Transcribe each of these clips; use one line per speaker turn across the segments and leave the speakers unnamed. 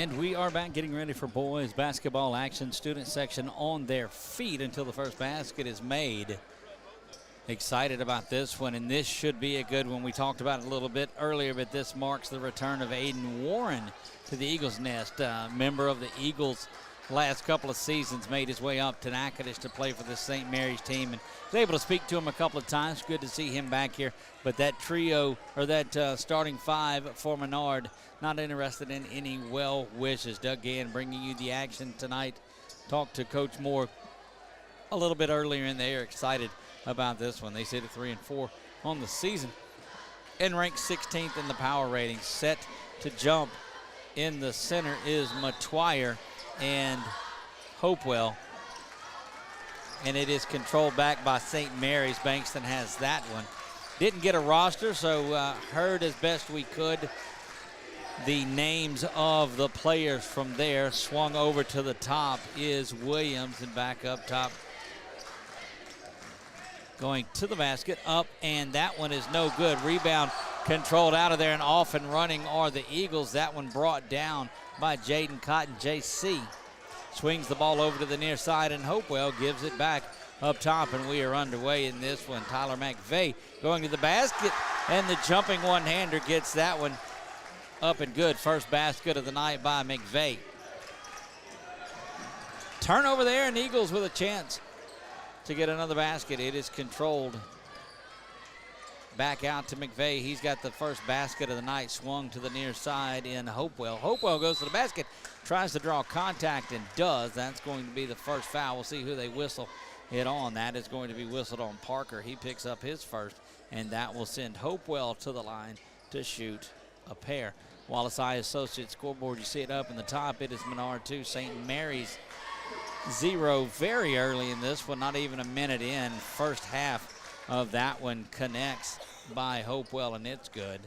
And we are back getting ready for boys basketball action. Student section on their feet until the first basket is made. Excited about this one, and this should be a good one. We talked about it a little bit earlier, but this marks the return of Aiden Warren to the Eagles nest. Member of the Eagles last couple of seasons, made his way up to Natchitoches to play for the St. Mary's team, and was able to speak to him a couple of times. Good to see him back here. But that trio, or that starting five for Menard, not interested in any well wishes. Doug Gann bringing you the action tonight. Talked to Coach Moore a little bit earlier, and they are excited about this one. They sit at 3-4 on the season and ranked 16th in the power ratings. Set to jump in the center is Matwire and Hopewell, and it is controlled back by St. Mary's. Bankston has that one. Didn't get a roster, so heard as best we could the names of the players from there. Swung over to the top is Williams, and back up top going to the basket, up, and that one is no good. Rebound controlled out of there, and off and running are the Eagles. That one brought down by Jaden Cotton. JC swings the ball over to the near side, and Hopewell gives it back up top, and we are underway in this one. Tyler McVeigh going to the basket, and the jumping one-hander gets that one up and good. First basket of the night by McVeigh. Turnover there, and Eagles with a chance to get another basket. It is controlled back out to McVeigh. He's got the first basket of the night, swung to the near side in Hopewell. Hopewell goes to the basket, tries to draw contact, and does. That's going to be the first foul. We'll see who they whistle it on. That is going to be whistled on Parker. He picks up his first, and that will send Hopewell to the line to shoot a pair. Wallace Eye Associates scoreboard, you see it up in the top. It is Menard 2, St. Mary's 0 very early in this one, not even a minute in. First half of that one connects by Hopewell, and it's good.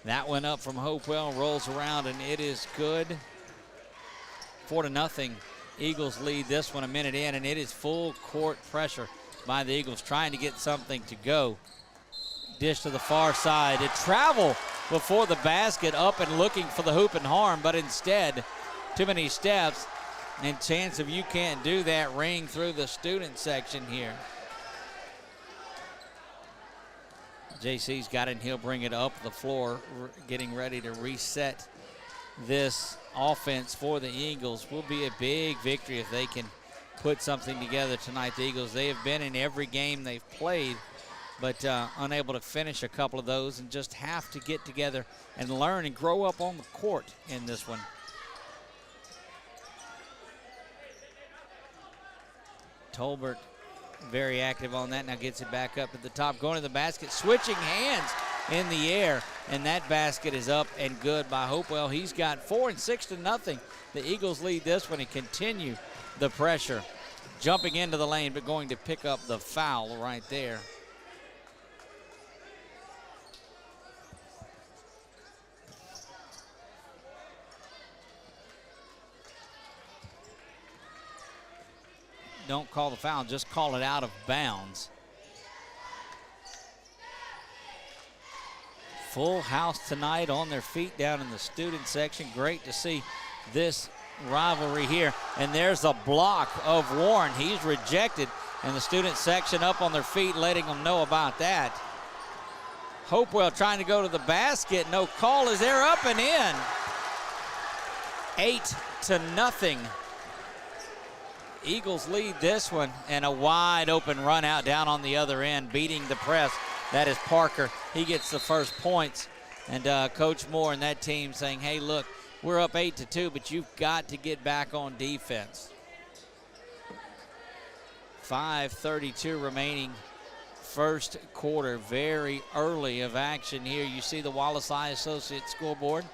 That one up from Hopewell, rolls around, and it is good. 4-0. Eagles lead this one a minute in, and it is full court pressure by the Eagles, trying to get something to go. Dish to the far side. It traveled before the basket, up and looking for the hoop and harm, but instead, too many steps, and chance of you can't do that ring through the student section here. JC's got it, and he'll bring it up the floor, getting ready to reset this offense for the Eagles. Will be a big victory if they can put something together tonight. The Eagles, they have been in every game they've played, but unable to finish a couple of those, and just have to get together and learn and grow up on the court in this one. Tolbert very active on that. Now gets it back up at the top, going to the basket, switching hands in the air, and that basket is up and good by Hopewell. He's got 4 and 6-0. The Eagles lead this one and continue the pressure. Jumping into the lane, but going to pick up the foul right there. Don't call the foul, just call it out of bounds. Full house tonight on their feet down in the student section. Great to see this rivalry here. And there's a block of Warren. He's rejected, and the student section up on their feet, letting them know about that. Hopewell trying to go to the basket. No call as they're up and in. 8-0. Eagles lead this one, and a wide open run out down on the other end, beating the press. That is Parker. He gets the first points. And Coach Moore and that team saying, hey, look, we're up 8-2, but you've got to get back on defense. 5:32 remaining first quarter. Very early of action here. You see the Wallace Eye Associates scoreboard.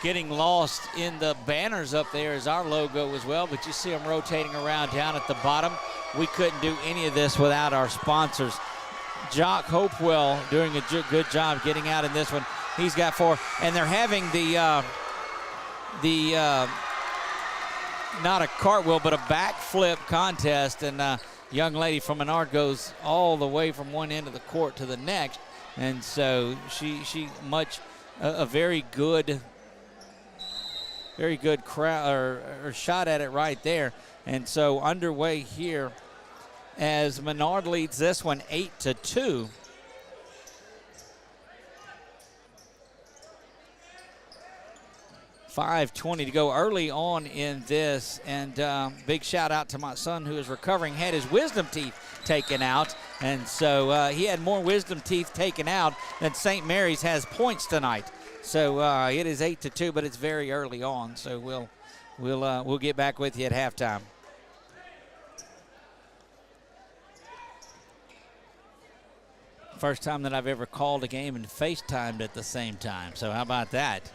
Getting lost in the banners up there is our logo as well, but you see them rotating around down at the bottom. We couldn't do any of this without our sponsors. Jock Hopewell doing a good job getting out in this one. He's got 4, and they're having not a cartwheel, but a backflip contest, and young lady from Menard goes all the way from one end of the court to the next, and so she a very good crowd or shot at it right there. And so underway here as Menard leads this one 8-2. .5:20 to go early on in this, and big shout out to my son who is recovering, had his wisdom teeth taken out, and so he had more wisdom teeth taken out than St. Mary's has points tonight. So it is 8-2, but it's very early on, so we'll get back with you at halftime. First time that I've ever called a game and FaceTimed at the same time, so how about that?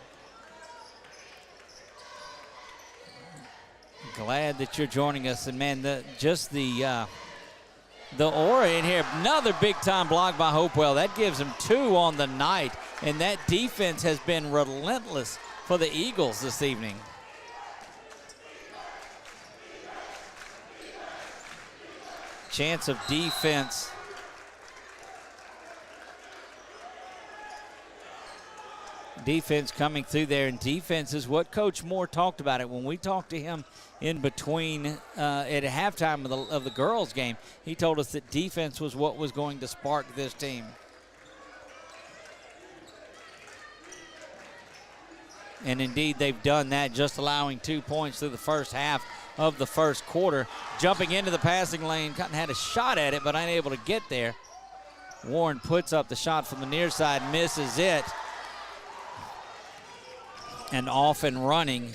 Glad that you're joining us, and man, the aura in here. Another big-time block by Hopewell. That gives him 2 on the night, and that defense has been relentless for the Eagles this evening. Chance of defense. Defense coming through there, and defense is what Coach Moore talked about it when we talked to him in between at halftime of the girls' game. He told us that defense was what was going to spark this team. And indeed, they've done that, just allowing 2 points through the first half of the first quarter. Jumping into the passing lane, Cotton had a shot at it, but unable to get there. Warren puts up the shot from the near side, misses it. And off and running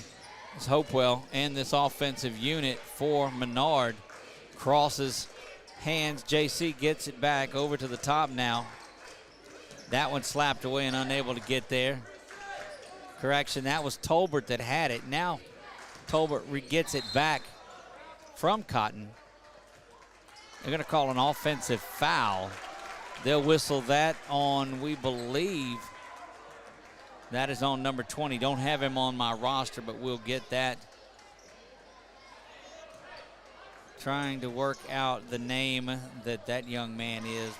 is Hopewell and this offensive unit for Menard. Crosses hands, JC gets it back over to the top now. That one slapped away and unable to get there. Correction, that was Tolbert that had it. Now Tolbert gets it back from Cotton. They're going to call an offensive foul. They'll whistle that on, we believe, that is on number 20. Don't have him on my roster, but we'll get that. Trying to work out the name that young man is.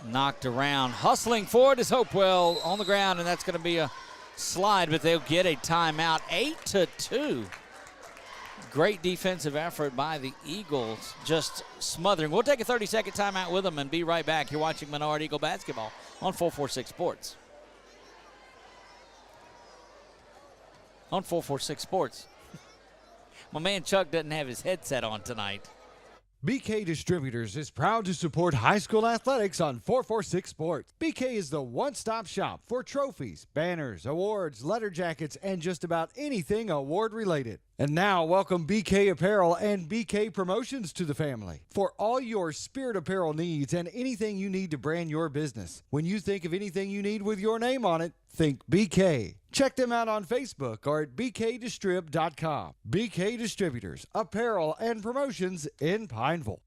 Knocked around. Hustling forward is Hopewell on the ground, and that's going to be a slide, but they'll get a timeout. 8-2. Great defensive effort by the Eagles, just smothering. We'll take a 30-second timeout with them and be right back. You're watching Menard Eagle basketball on 446 Sports. On 446 Sports. My man Chuck doesn't have his headset on tonight.
BK Distributors is proud to support high school athletics on 446 Sports. BK is the one-stop shop for trophies, banners, awards, letter jackets, and just about anything award-related. And now, welcome BK Apparel and BK Promotions to the family for all your spirit apparel needs and anything you need to brand your business. When you think of anything you need with your name on it, think BK. Check them out on Facebook or at bkdistrib.com. BK Distributors, Apparel and Promotions in Pineville.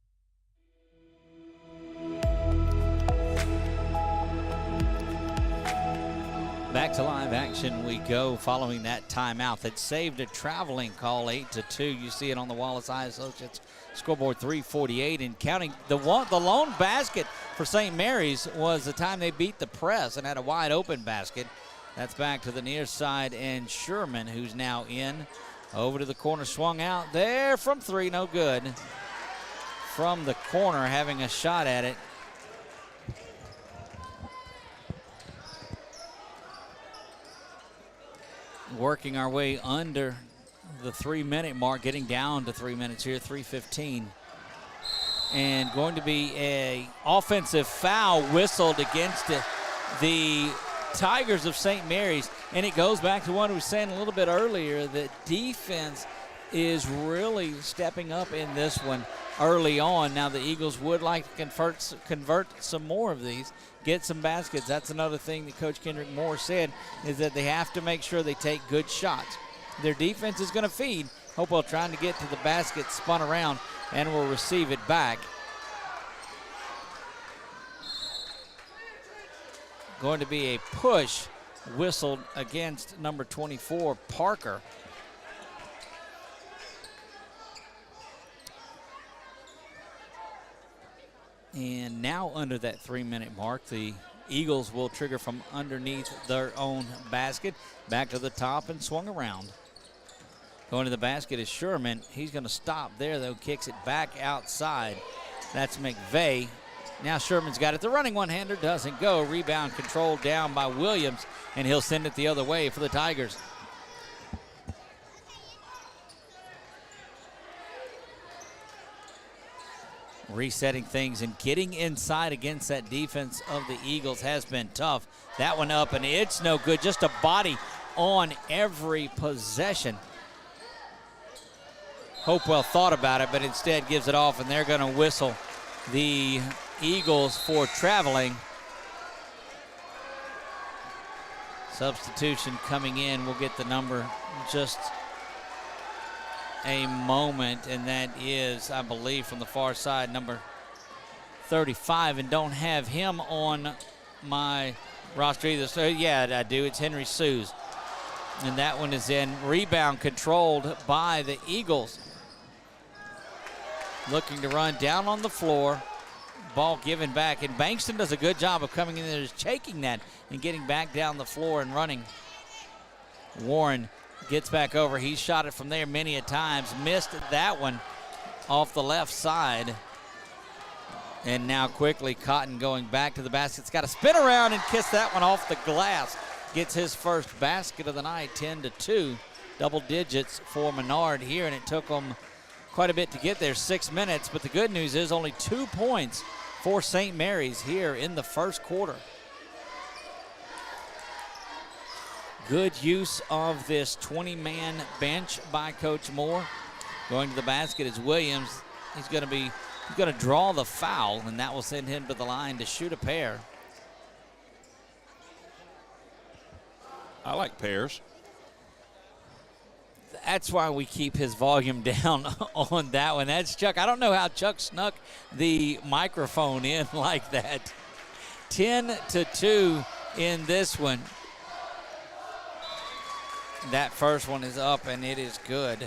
Back to live action we go following that timeout that saved a traveling call. 8-2. You see it on the Wallace Eye Associates scoreboard. 3:48 and counting. The lone basket for St. Mary's was the time they beat the press and had a wide open basket. That's back to the near side, and Sherman, who's now in, over to the corner, swung out there from 3, no good. From the corner, having a shot at it. Working our way under the 3-minute mark, getting down to 3 minutes here, 3:15. And going to be a offensive foul whistled against the Tigers of St. Mary's. And it goes back to what we were saying a little bit earlier, that defense is really stepping up in this one early on. Now the Eagles would like to convert some more of these, get some baskets. That's another thing that Coach Kendrick Moore said, is that they have to make sure they take good shots. Their defense is going to feed. Hopewell trying to get to the basket, spun around, and will receive it back. Going to be a push whistled against number 24, Parker. And now under that 3-minute mark, the Eagles will trigger from underneath their own basket. Back to the top and swung around. Going to the basket is Sherman. He's going to stop there, though. Kicks it back outside. That's McVeigh. Now Sherman's got it. The running one-hander doesn't go. Rebound controlled down by Williams, and he'll send it the other way for the Tigers. Resetting things and getting inside against that defense of the Eagles has been tough. That one up, and it's no good. Just a body on every possession. Hopewell thought about it, but instead gives it off, and they're going to whistle the Eagles for traveling. Substitution coming in. We'll get the number just a moment, and that is, I believe, from the far side, number 35, and don't have him on my roster either. So, yeah, I do. It's Henry Sues, and that one is in. Rebound controlled by the Eagles. Looking to run down on the floor. Ball given back, and Bankston does a good job of coming in there, just taking that and getting back down the floor and running. Warren gets back over. He's shot it from there many a times. Missed that one off the left side. And now quickly Cotton going back to the basket. It's got to spin around and kiss that one off the glass. Gets his first basket of the night, 10-2. Double digits for Menard here, and it took them quite a bit to get there, 6 minutes. But the good news is only 2 points for St. Mary's here in the first quarter. Good use of this 20-man bench by Coach Moore. Going to the basket is Williams. He's going to draw the foul, and that will send him to the line to shoot a pair.
I like pairs.
That's why we keep his volume down on that one. That's Chuck. I don't know how Chuck snuck the microphone in like that. 10-2 in this one. That first one is up, and it is good.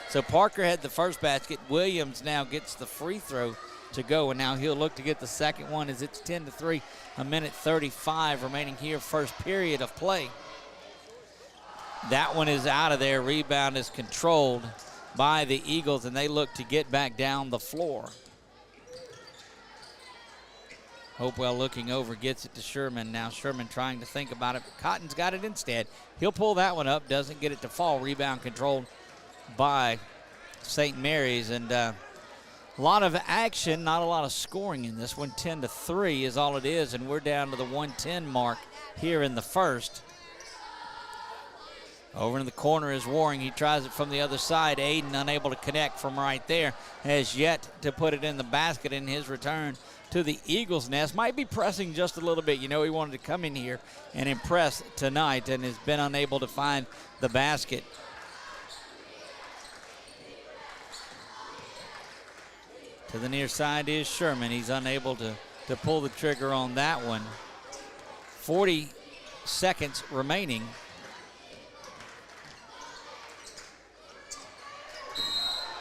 So Parker had the first basket. Williams now gets the free throw to go, and now he'll look to get the second one as it's 10-3, a minute 35 remaining here, first period of play. That one is out of there. Rebound is controlled by the Eagles, and they look to get back down the floor. Hopewell looking over, gets it to Sherman. Now Sherman trying to think about it, but Cotton's got it instead. He'll pull that one up, doesn't get it to fall. Rebound controlled by St. Mary's, and a lot of action, not a lot of scoring in this one. 10-3 is all it is, and we're down to the 110 mark here in the first. Over in the corner is Waring. He tries it from the other side. Aiden unable to connect from right there. Has yet to put it in the basket in his return to the Eagles' nest. Might be pressing just a little bit. You know, he wanted to come in here and impress tonight and has been unable to find the basket. To the near side is Sherman. He's unable to pull the trigger on that one. 40 seconds remaining.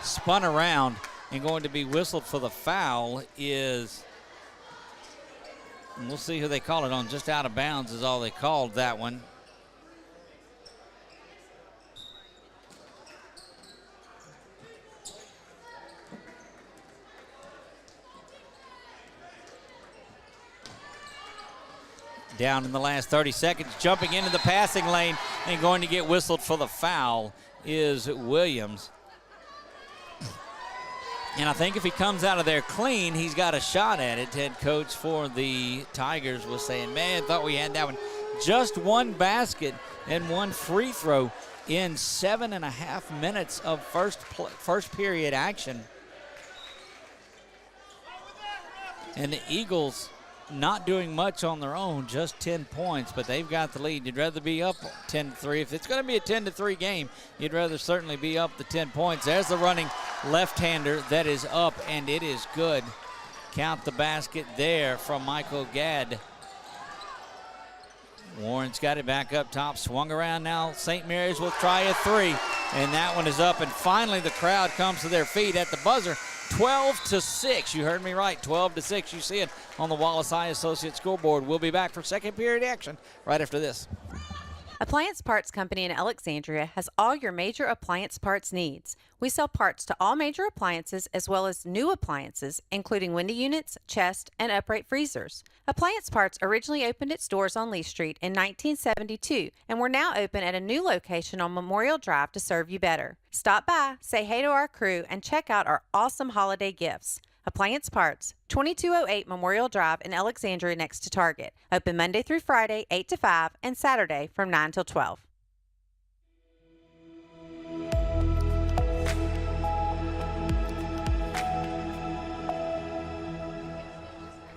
Spun around and going to be whistled for the foul is, and we'll see who they call it on. Just out of bounds is all they called that one. Down in the last 30 seconds, jumping into the passing lane and going to get whistled for the foul is Williams. And I think if he comes out of there clean, he's got a shot at it. Head coach for the Tigers was saying, man, thought we had that one. Just one basket and one free throw in 7.5 minutes of first period action. And the Eagles not doing much on their own, just 10 points, but they've got the lead. You'd rather be up 10-3. If it's going to be a 10-3 game, you'd rather certainly be up the 10 points. There's the running left-hander that is up, and it is good. Count the basket there from Michael Gadd. Warren's got it back up top, swung around now. St. Mary's will try a three, and that one is up. And finally the crowd comes to their feet at the buzzer. 12-6. You heard me right. 12-6. You see it on the Wallace High Associate scoreboard. We'll be back for second period action right after this.
Appliance Parts Company in Alexandria has all your major appliance parts needs. We sell parts to all major appliances as well as new appliances, including window units, chest, and upright freezers. Appliance Parts originally opened its doors on Lee Street in 1972, and we're now open at a new location on Memorial Drive to serve you better. Stop by, say hey to our crew, and check out our awesome holiday gifts. Appliance Parts, 2208 Memorial Drive in Alexandria next to Target. Open Monday through Friday, 8 to 5, and Saturday from 9 till 12.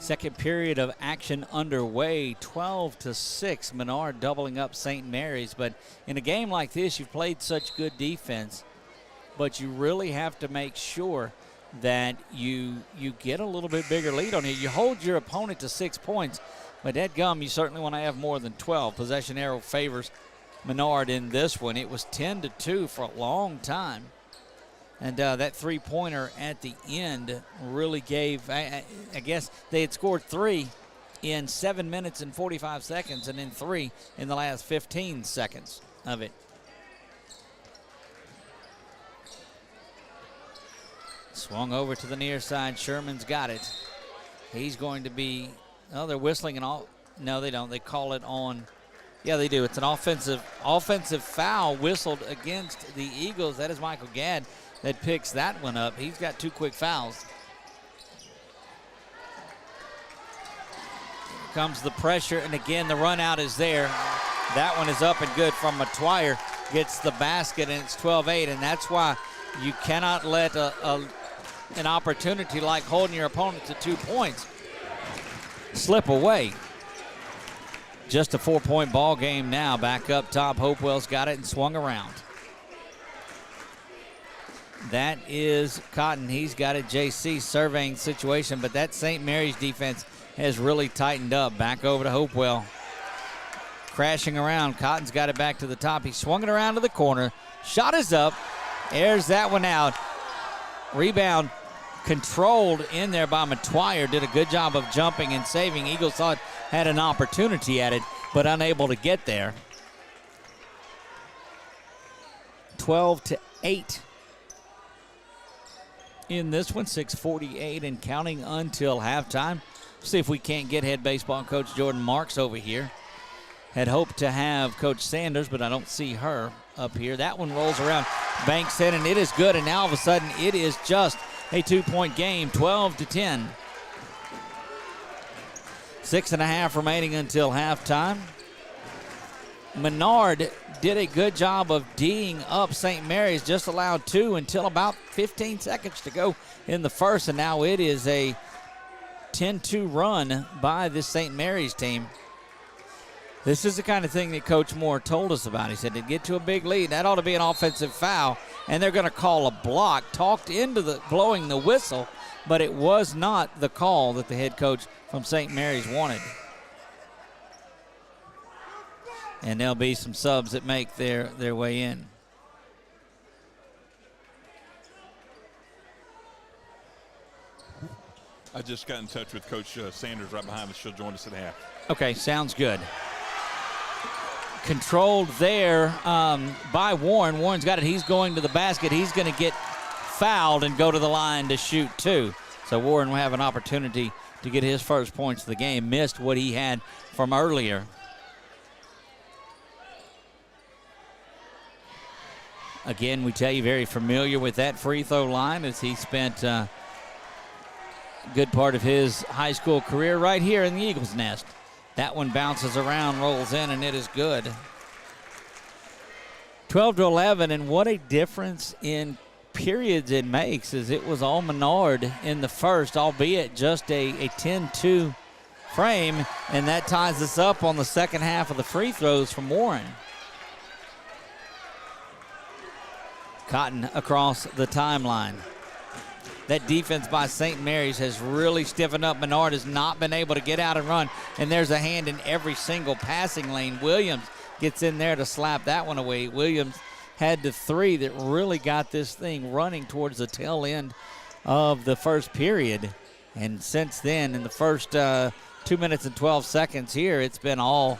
Second period of action underway, 12-6. Menard doubling up St. Mary's. But in a game like this, you've played such good defense, but you really have to make sure that you get a little bit bigger lead on it. You hold your opponent to 6 points, but dadgum, you certainly want to have more than 12. Possession arrow favors Menard in this one. It was 10-2 for a long time. And that three-pointer at the end really gave, I guess they had scored 3 in 7 minutes and 45 seconds and then 3 in the last 15 seconds of it. Swung over to the near side. Sherman's got it. He's going to be, oh, they're whistling and all. No, they don't. They call it on. Yeah, they do. It's an offensive foul whistled against the Eagles. That is Michael Gadd that picks that one up. He's got 2 quick fouls. Here comes the pressure, and again, the run out is there. That one is up and good from Matwire. Gets the basket, and it's 12-8, and that's why you cannot let an opportunity like holding your opponent to 2 points slip away. Just a 4-point ball game now. Back up top, Hopewell's got it and swung around. That is Cotton. He's got it. JC surveying situation, but that St. Mary's defense has really tightened up. Back over to Hopewell. Crashing around. Cotton's got it back to the top. He swung it around to the corner. Shot is up. Airs that one out. Rebound controlled in there by Matwire. Did a good job of jumping and saving. Eagles thought had an opportunity at it, but unable to get there. 12-8 in this one. 6:48 and counting until halftime. See if we can't get head baseball coach Jordan Marks over here. Had hoped to have Coach Sanders, but I don't see her up here. That one rolls around, banks in, and it is good. And now all of a sudden, it is just a 2-point game, 12-10. 6.5 remaining until halftime. Menard did a good job of D'ing up St. Mary's, just allowed 2 until about 15 seconds to go in the first, and now it is a 10-2 run by this St. Mary's team. This is the kind of thing that Coach Moore told us about. He said to get to a big lead, that ought to be an offensive foul, and they're going to call a block. Talked into the blowing the whistle, but it was not the call that the head coach from St. Mary's wanted. And there'll be some subs that make their way in.
I just got in touch with Coach Sanders right behind us. She'll join us at half.
Okay, sounds good. Controlled there by Warren. Warren's got it. He's going to the basket. He's going to get fouled and go to the line to shoot 2. So Warren will have an opportunity to get his first points of the game. Missed what he had from earlier. Again, we tell you, very familiar with that free throw line as he spent a good part of his high school career right here in the Eagles' Nest. That one bounces around, rolls in, and it is good. 12-11, and what a difference in periods it makes, as it was all Menard in the first, albeit just a 10-2 frame, and that ties us up on the second half of the free throws from Warren. Cotton across the timeline. That defense by St. Mary's has really stiffened up. Menard has not been able to get out and run, and there's a hand in every single passing lane. Williams gets in there to slap that one away. Williams had the 3 that really got this thing running towards the tail end of the first period. And since then, in the first 2 minutes and 12 seconds here, it's been all,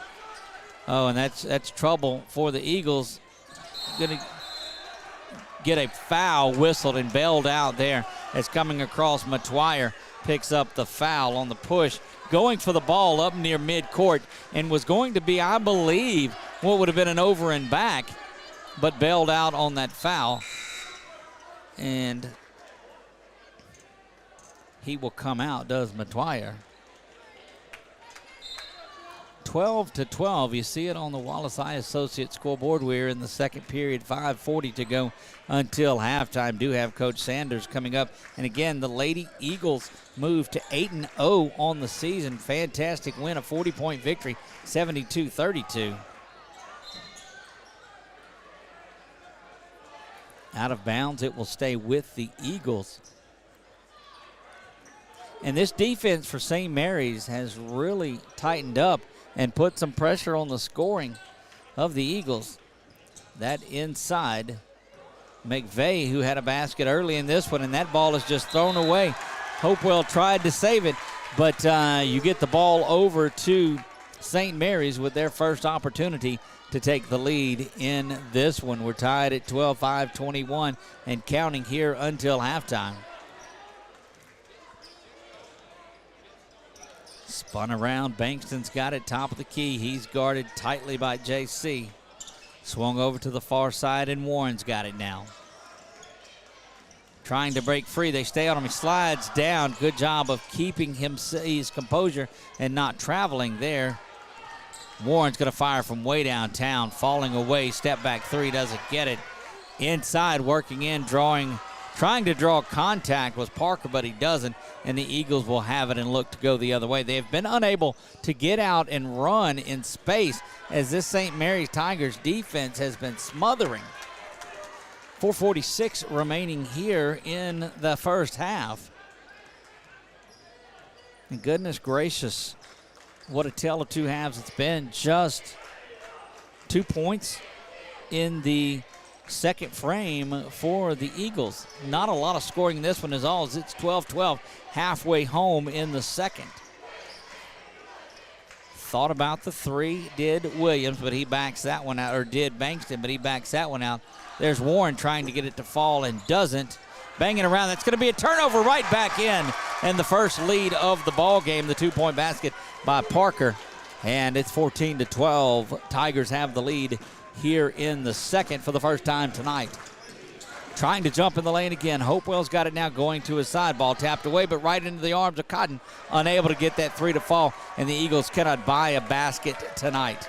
and that's trouble for the Eagles. Going to get a foul whistled and bailed out there as coming across. Matwire picks up the foul on the push, going for the ball up near midcourt, and was going to be, I believe, what would have been an over and back, but bailed out on that foul. And he will come out, does Matwire. 12-12. You see it on the Wallace Eye Associates scoreboard. We're in the second period, 5:40 to go until halftime. Do have Coach Sanders coming up. And again, the Lady Eagles move to 8-0 on the season. Fantastic win, a 40-point victory, 72-32. Out of bounds, it will stay with the Eagles. And this defense for St. Mary's has really tightened up and put some pressure on the scoring of the Eagles. That inside, McVeigh, who had a basket early in this one, and that ball is just thrown away. Hopewell tried to save it, but you get the ball over to St. Mary's with their first opportunity to take the lead in this one. We're tied at 12-5, 21, and counting here until halftime. Spun around, Bankston's got it, top of the key. He's guarded tightly by JC. Swung over to the far side, and Warren's got it now. Trying to break free, they stay on him, he slides down. Good job of keeping his composure and not traveling there. Warren's gonna fire from way downtown, falling away, step back three, doesn't get it. Inside, working in, trying to draw contact was Parker, but he doesn't, and the Eagles will have it and look to go the other way. They have been unable to get out and run in space as this St. Mary's Tigers defense has been smothering. 4:46 remaining here in the first half. And goodness gracious, what a tale of two halves it's been. Just 2 points in the second frame for the Eagles. Not a lot of scoring in this one as all, as it's 12-12 halfway home in the second. Thought about the three, did Williams, but he backs that one out, or did Bankston, but he backs that one out. There's Warren trying to get it to fall and doesn't. Banging around, that's going to be a turnover right back in, and the first lead of the ball game, the 2-point basket by Parker, and it's 14-12. Tigers have the lead here in the second for the first time tonight. Trying to jump in the lane again. Hopewell's got it now, going to his side. Ball tapped away, but right into the arms of Cotton. Unable to get that three to fall, and the Eagles cannot buy a basket tonight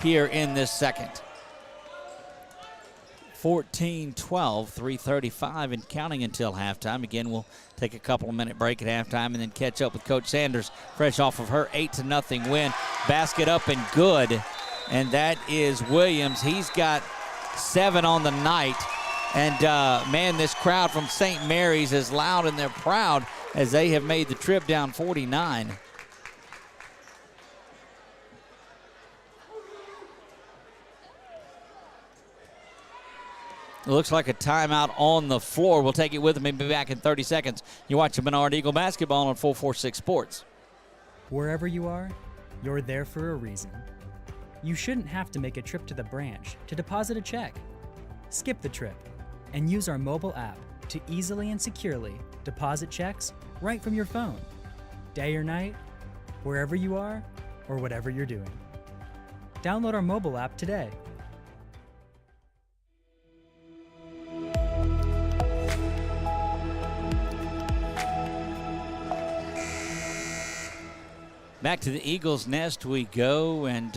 here in this second. 14-12, 3:35 and counting until halftime. Again, we'll take a couple of minute break at halftime and then catch up with Coach Sanders, fresh off of her 8-0 win. Basket up and good. And that is Williams. He's got 7 on the night. And, man, this crowd from St. Mary's is loud and they're proud as they have made the trip down 49. It looks like a timeout on the floor. We'll take it with them and be back in 30 seconds. You're watching Menard Eagle basketball on 446 Sports.
Wherever you are, you're there for a reason. You shouldn't have to make a trip to the branch to deposit a check. Skip the trip and use our mobile app to easily and securely deposit checks right from your phone. Day or night, wherever you are, or whatever you're doing. Download our mobile app today.
Back to the Eagles' nest we go, and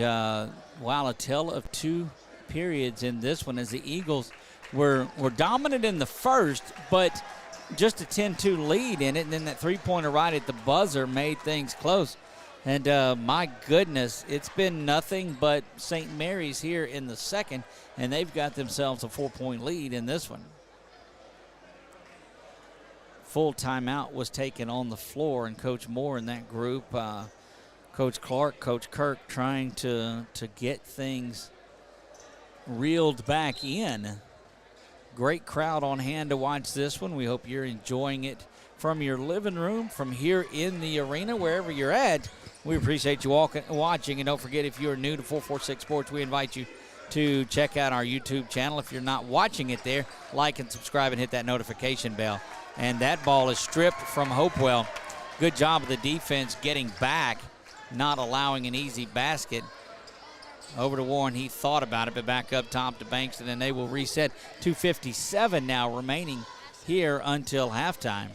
wow, a tale of two periods in this one as the Eagles were dominant in the first, but just a 10-2 lead in it, and then that three-pointer right at the buzzer made things close. And my goodness, it's been nothing but St. Mary's here in the second, and they've got themselves a 4-point lead in this one. Full timeout was taken on the floor, and Coach Moore in that group, Coach Clark, Coach Kirk trying to get things reeled back in. Great crowd on hand to watch this one. We hope you're enjoying it from your living room, from here in the arena, wherever you're at. We appreciate you watching, and don't forget, if you're new to 446 Sports, we invite you to check out our YouTube channel. If you're not watching it there, like and subscribe and hit that notification bell. And that ball is stripped from Hopewell. Good job of the defense getting back, not allowing an easy basket. Over to Warren. He thought about it, but back up top to Bankston, and they will reset. 2:57 now remaining here until halftime.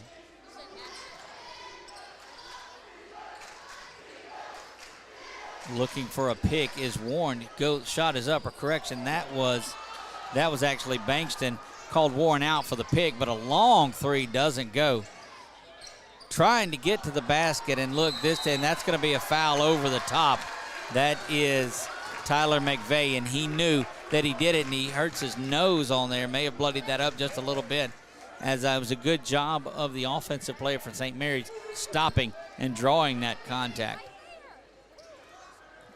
Looking for a pick is Warren. Shot is up, or correction. That was actually Bankston. Called Warren out for the pick, but a long three doesn't go. Trying to get to the basket, and look, and that's going to be a foul over the top. That is Tyler McVeigh, and he knew that he did it, and he hurts his nose on there. May have bloodied that up just a little bit, as it was a good job of the offensive player for St. Mary's stopping and drawing that contact.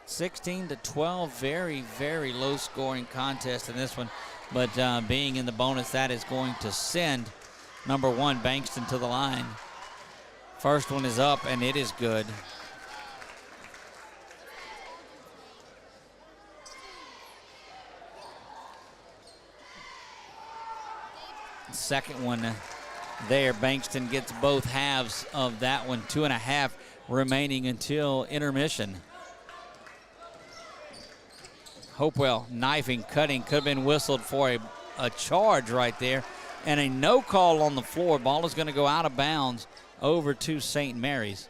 16-12, very, very low-scoring contest in this one. But being in the bonus, that is going to send number one, Bankston, to the line. First one is up, and it is good. Second one there. Bankston gets both halves of that one. 2.5 remaining until intermission. Hopewell knifing, cutting, could have been whistled for a charge right there. And a no call on the floor. Ball is going to go out of bounds over to St. Mary's.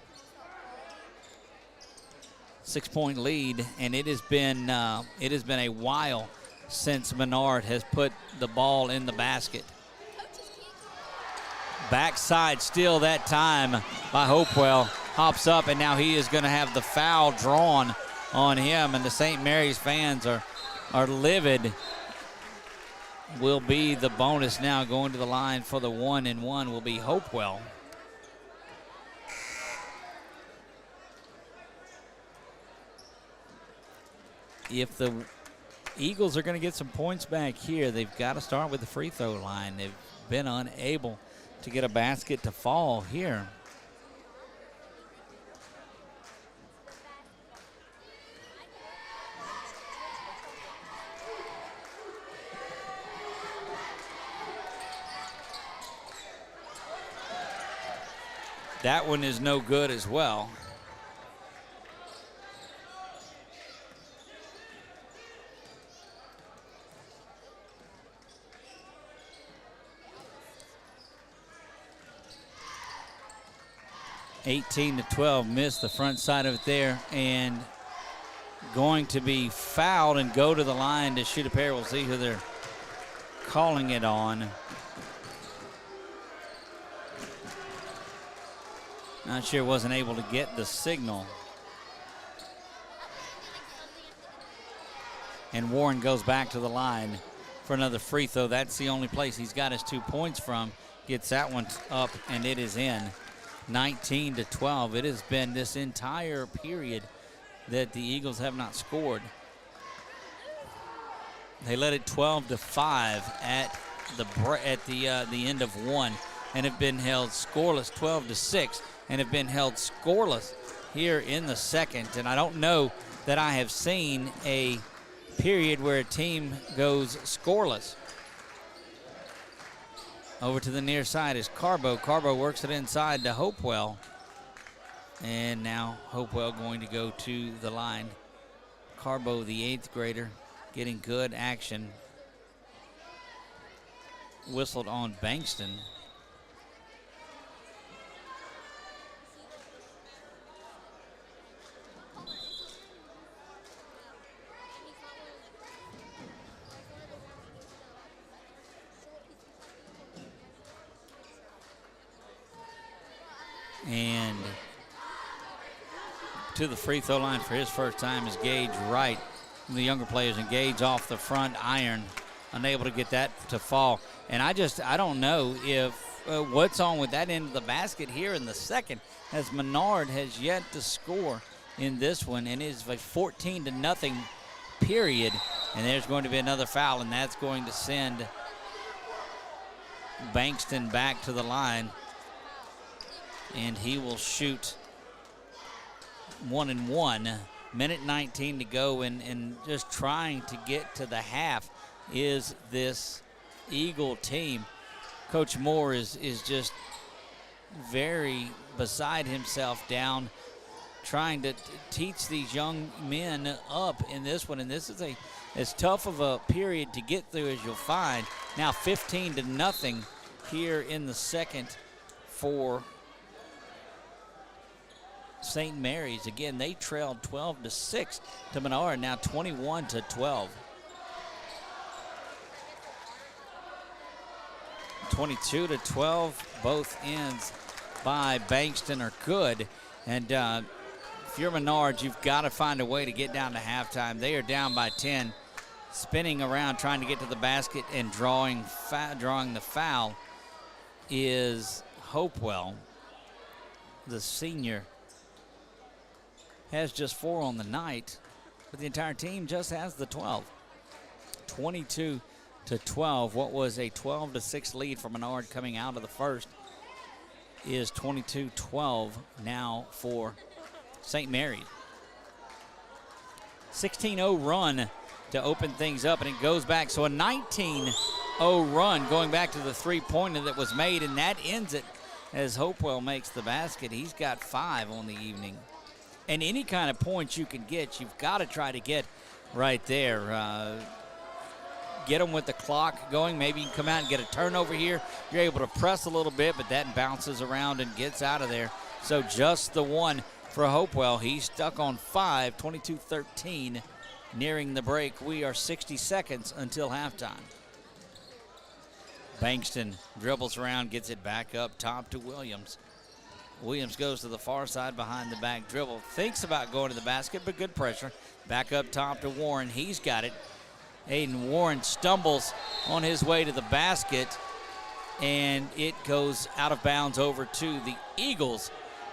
6-point lead, and it has been a while since Menard has put the ball in the basket. Backside steal that time by Hopewell. Hops up, and now he is going to have the foul drawn on him, and the St. Mary's fans are livid. Will be the bonus now. Going to the line for the 1-and-1 will be Hopewell. If the Eagles are going to get some points back here, they've got to start with the free throw line. They've been unable to get a basket to fall here. That one is no good as well. (18-12), missed the front side of it there, and going to be fouled and go to the line to shoot a pair. We'll see who they're calling it on. Not sure, wasn't able to get the signal. And Warren goes back to the line for another free throw. That's the only place he's got his 2 points from. Gets that one up, and it is in. 19-12. It has been this entire period that the Eagles have not scored. They led it 12-5 at the end of one, and have been held scoreless 12-6. And have been held scoreless here in the second. And I don't know that I have seen a period where a team goes scoreless. Over to the near side is Carbo. Carbo works it inside to Hopewell. And now Hopewell going to go to the line. Carbo, the 8th grader, getting good action. Whistled on Bankston. And to the free throw line for his first time is Gage Wright. The younger players, and Gage off the front iron, unable to get that to fall. And I don't know if what's on with that end of the basket here in the second, as Menard has yet to score in this one, and it is a 14-0 period. And there's going to be another foul, and that's going to send Bankston back to the line. and he will shoot 1 and 1. Minute 19 to go, and just trying to get to the half is this Eagle team. Coach Moore is just very beside himself down, trying to teach these young men up in this one. And this is as tough of a period to get through as you'll find. Now 15-0 here in the second for St. Mary's. Again, they trailed 12-6 to Menard, now 21-12. 22-12, both ends by Bankston are good. And if you're Menard, you've got to find a way to get down to halftime. They are down by 10, spinning around trying to get to the basket, and drawing the foul is Hopewell. The senior has just 4 on the night, but the entire team just has the 12. 22-12. What was a 12-6 lead for Menard coming out of the first is 22-12 now for St. Mary's. 16-0 run to open things up, and it goes back. So a 19-0 run going back to the three-pointer that was made, and that ends it as Hopewell makes the basket. He's got 5 on the evening. And any kind of points you can get, you've got to try to get right there. Get them with the clock going. Maybe you can come out and get a turnover here. You're able to press a little bit, but that bounces around and gets out of there. So just the one for Hopewell. He's stuck on 5, 22-13, nearing the break. We are 60 seconds until halftime. Bankston dribbles around, gets it back up top to Williams. Williams goes to the far side behind the back dribble. Thinks about going to the basket, but good pressure. Back up top to Warren. He's got it. Aiden Warren stumbles on his way to the basket, and it goes out of bounds over to the Eagles.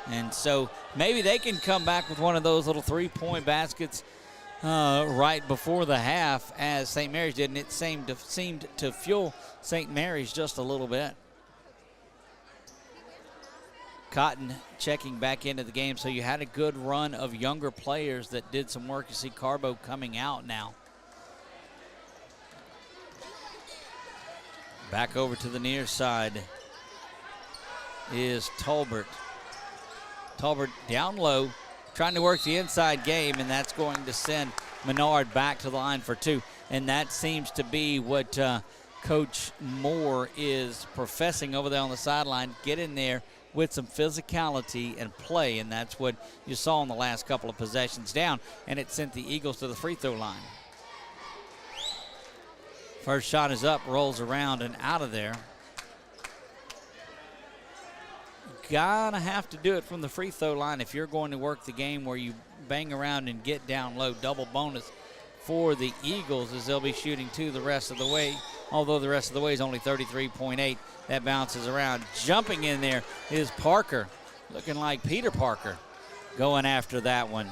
And so maybe they can come back with one of those little three-point baskets right before the half, as St. Mary's did, and it seemed to fuel St. Mary's just a little bit. Cotton checking back into the game, so you had a good run of younger players that did some work. You see Carbo coming out now. Back over to the near side is Tolbert. Tolbert down low, trying to work the inside game, and that's going to send Menard back to the line for 2. And that seems to be what Coach Moore is professing over there on the sideline. Get in there with some physicality and play, and that's what you saw in the last couple of possessions down, and it sent the Eagles to the free throw line. First shot is up, rolls around and out of there. Gotta have to do it from the free throw line if you're going to work the game where you bang around and get down low. Double bonus for the Eagles as they'll be shooting 2 the rest of the way, although the rest of the way is only 33.8. That bounces around. Jumping in there is Parker, looking like Peter Parker, going after that one.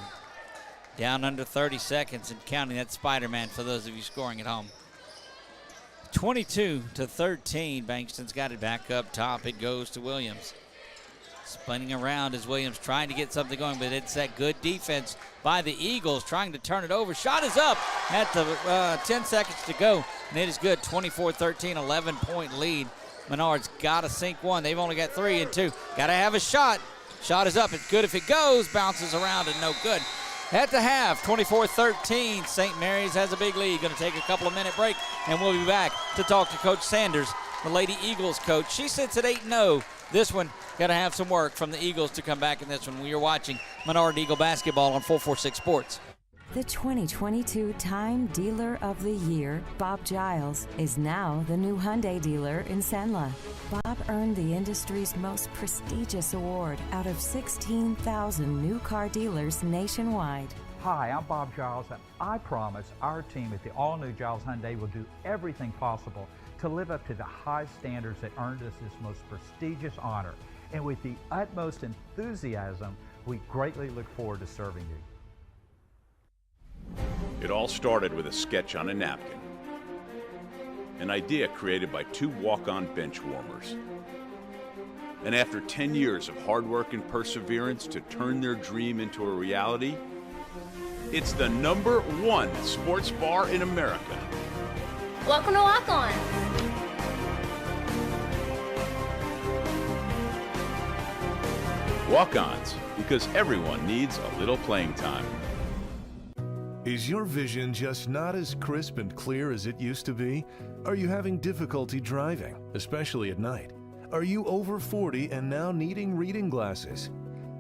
Down under 30 seconds and counting. That Spider-Man for those of you scoring at home. 22-13. Bankston's got it back up top. It goes to Williams. Spinning around as Williams trying to get something going, but it's that good defense by the Eagles trying to turn it over. Shot is up at the 10 seconds to go, and it is good. 24-13, 11-point lead. Menard's got to sink one. They've only got 3 and 2. Got to have a shot. Shot is up. It's good if it goes. Bounces around and no good. At the half, 24-13, St. Mary's has a big lead. Going to take a couple of minute break, and we'll be back to talk to Coach Sanders, the Lady Eagles coach. She sits at 8-0. This one got to have some work from the Eagles to come back in this one. We are watching Menard Eagle basketball on 446 Sports.
The 2022 Time Dealer of the Year, Bob Giles, is now the new Hyundai dealer in Senla. Bob earned the industry's most prestigious award out of 16,000 new car dealers nationwide.
Hi, I'm Bob Giles, and I promise our team at the all-new Giles Hyundai will do everything possible to live up to the high standards that earned us this most prestigious honor. And with the utmost enthusiasm, we greatly look forward to serving you.
It all started with a sketch on a napkin. An idea created by 2 walk-on bench warmers. And after 10 years of hard work and perseverance to turn their dream into a reality, it's the #1 sports bar in America.
Welcome to Lock On.
Walk-ons, because everyone needs a little playing time.
Is your vision just not as crisp and clear as it used to be? Are you having difficulty driving, especially at night? Are you over 40 and now needing reading glasses?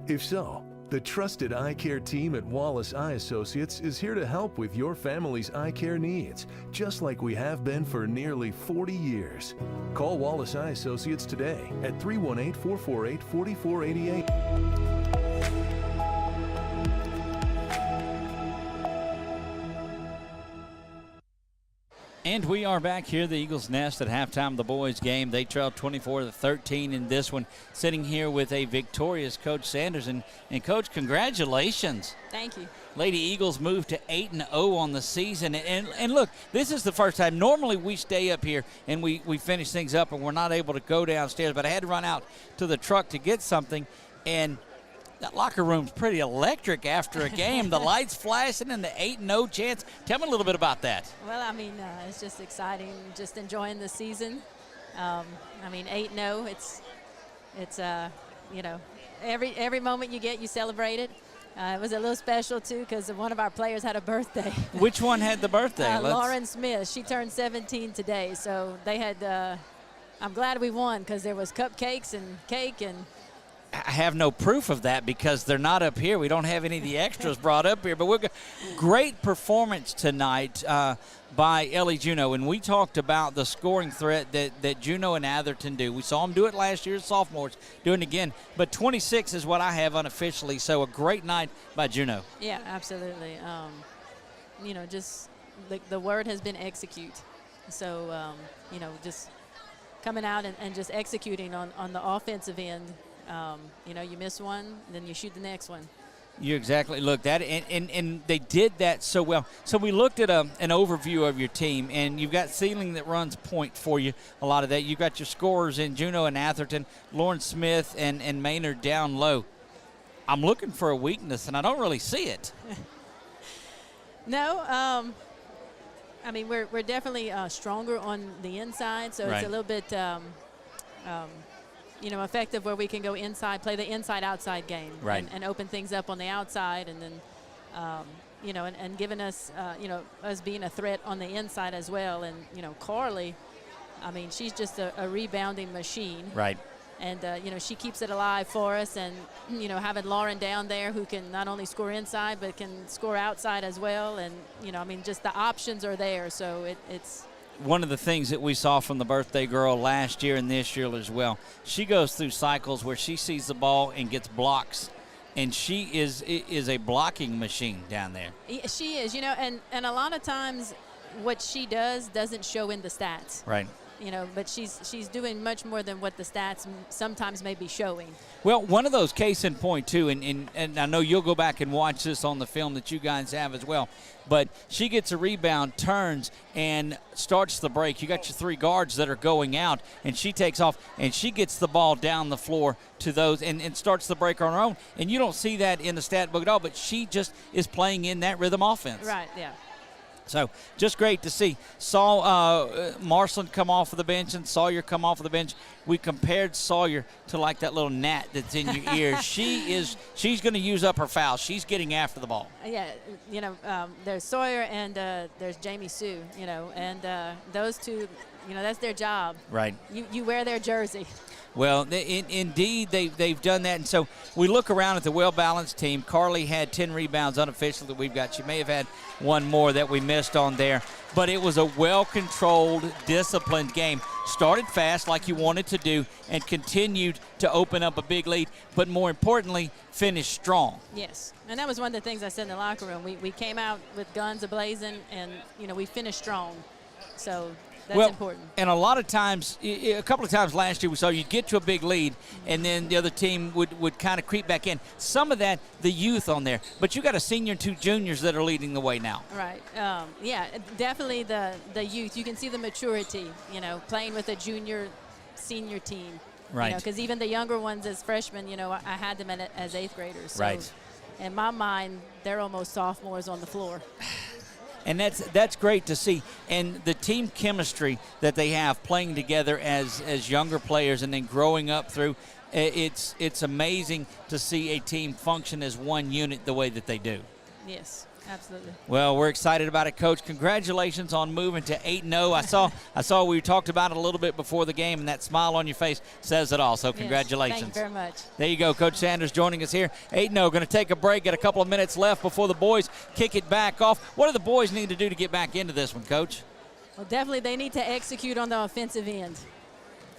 If so, the trusted eye care team at Wallace Eye Associates is here to help with your family's eye care needs, just like we have been for nearly 40 years. Call Wallace Eye Associates today at 318-448-4488.
And we are back here, the Eagles Nest at halftime of the boys' game. They trailed 24-13 in this one, sitting here with a victorious Coach Sanders. And Coach, congratulations.
Thank you.
Lady Eagles moved to 8-0 on the season. And look, this is the first time. Normally we stay up here and we finish things up and we're not able to go downstairs. But I had to run out to the truck to get something. And that locker room's pretty electric after a game. The lights flashing and the 8-0 chance. Tell me a little bit about that.
Well, I mean, it's just exciting, just enjoying the season. I mean, 8-0, it's you know, every moment you get, you celebrate it. It was a little special, too, because one of our players had a birthday.
Which one had the birthday?
Lauren Smith. She turned 17 today, so they had I'm glad we won because there was cupcakes and cake and
I have no proof of that because they're not up here. We don't have any of the extras brought up here. But great performance tonight by Ellie Juneau. And we talked about the scoring threat that Juneau and Atherton do. We saw them do it last year as sophomores, doing it again. But 26 is what I have unofficially. So a great night by Juneau.
Yeah, absolutely. You know, just the word has been execute. So, you know, just coming out and just executing on the offensive end. You know, you miss one, then you shoot the next one.
You exactly look that, and they did that so well. So we looked at an overview of your team, and you've got Ceiling that runs point for you. A lot of that. You've got your scorers in Juneau and Atherton, Lauren Smith and Menard down low. I'm looking for a weakness, and I don't really see it.
No, I mean we're definitely stronger on the inside, so it's a little bit. You know, effective where we can go inside, play the inside-outside game, and open things up on the outside, and then, you know, and giving us, you know, us being a threat on the inside as well. And, you know, Carly, I mean, she's just a rebounding machine.
Right.
And, you know, she keeps it alive for us. And, you know, having Lauren down there who can not only score inside but can score outside as well. And, you know, I mean, just the options are there. So it's –
one of the things that we saw from the birthday girl last year and this year as well, she goes through cycles where she sees the ball and gets blocks, and she is a blocking machine down there.
She is, you know, and a lot of times what she does doesn't show in the stats.
Right.
You know, but she's doing much more than what the stats sometimes may be showing.
Well, one of those case in point, too, and I know you'll go back and watch this on the film that you guys have as well, but she gets a rebound, turns, and starts the break. You got your three guards that are going out, and she takes off, and she gets the ball down the floor to those and starts the break on her own. And you don't see that in the stat book at all, but she just is playing in that rhythm offense.
Right, yeah.
So just great to see. Saw Marsland come off of the bench and Sawyer come off of the bench. We compared Sawyer to like that little gnat that's in your ear. She's going to use up her foul. She's getting after the ball.
Yeah, you know, there's Sawyer and there's Jamie Sue, you know, and those two, you know, that's their job.
Right.
You wear their jersey.
Well, indeed, they've done that. And so we look around at the well-balanced team. Carly had 10 rebounds unofficially that we've got. She may have had one more that we missed on there. But it was a well-controlled, disciplined game. Started fast like you wanted to do and continued to open up a big lead. But more importantly, finished strong.
Yes. And that was one of the things I said in the locker room. We came out with guns a-blazing and, you know, we finished strong. So that's important.
And a lot of times, a couple of times last year we saw you get to a big lead and then the other team would kind of creep back in. Some of that, the youth on there. But you got a senior and two juniors that are leading the way now.
Right. Yeah, definitely the youth. You can see the maturity, you know, playing with a junior, senior team.
Right.
Because even the younger ones as freshmen, I had them as 8th graders. So
right.
In my mind, they're almost sophomores on the floor.
And that's great to see. And the team chemistry that they have playing together as younger players and then growing up through, it's amazing to see a team function as one unit the way that they do.
Yes, absolutely.
Well, we're excited about it, Coach. Congratulations on moving to 8-0. I saw we talked about it a little bit before the game, and that smile on your face says it all. So congratulations.
Yes, thank you very much.
There you go. Coach Sanders joining us here. 8-0. Going to take a break. Got a couple of minutes left before the boys kick it back off. What do the boys need to do to get back into this one, Coach?
Well, definitely they need to execute on the offensive end.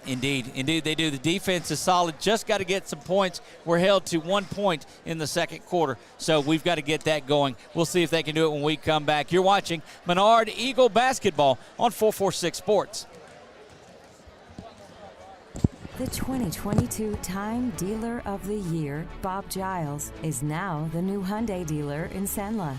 Indeed they do. The defense is solid. Just got to get some points. We're held to 1 point in the second quarter, so we've got to get that going. We'll see if they can do it when we come back. You're watching Menard Eagle basketball on 446 Sports.
The 2022 Time Dealer of the Year, Bob Giles, is now the new Hyundai dealer in Senla.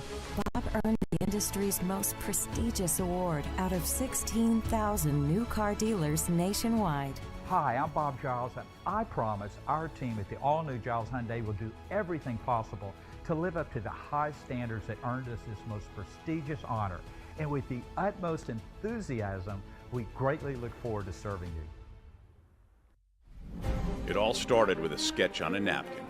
Bob earned the industry's most prestigious award out of 16,000 new car dealers nationwide.
Hi, I'm Bob Giles, and I promise our team at the all-new Giles Hyundai will do everything possible to live up to the high standards that earned us this most prestigious honor. And with the utmost enthusiasm, we greatly look forward to serving you.
It all started with a sketch on a napkin.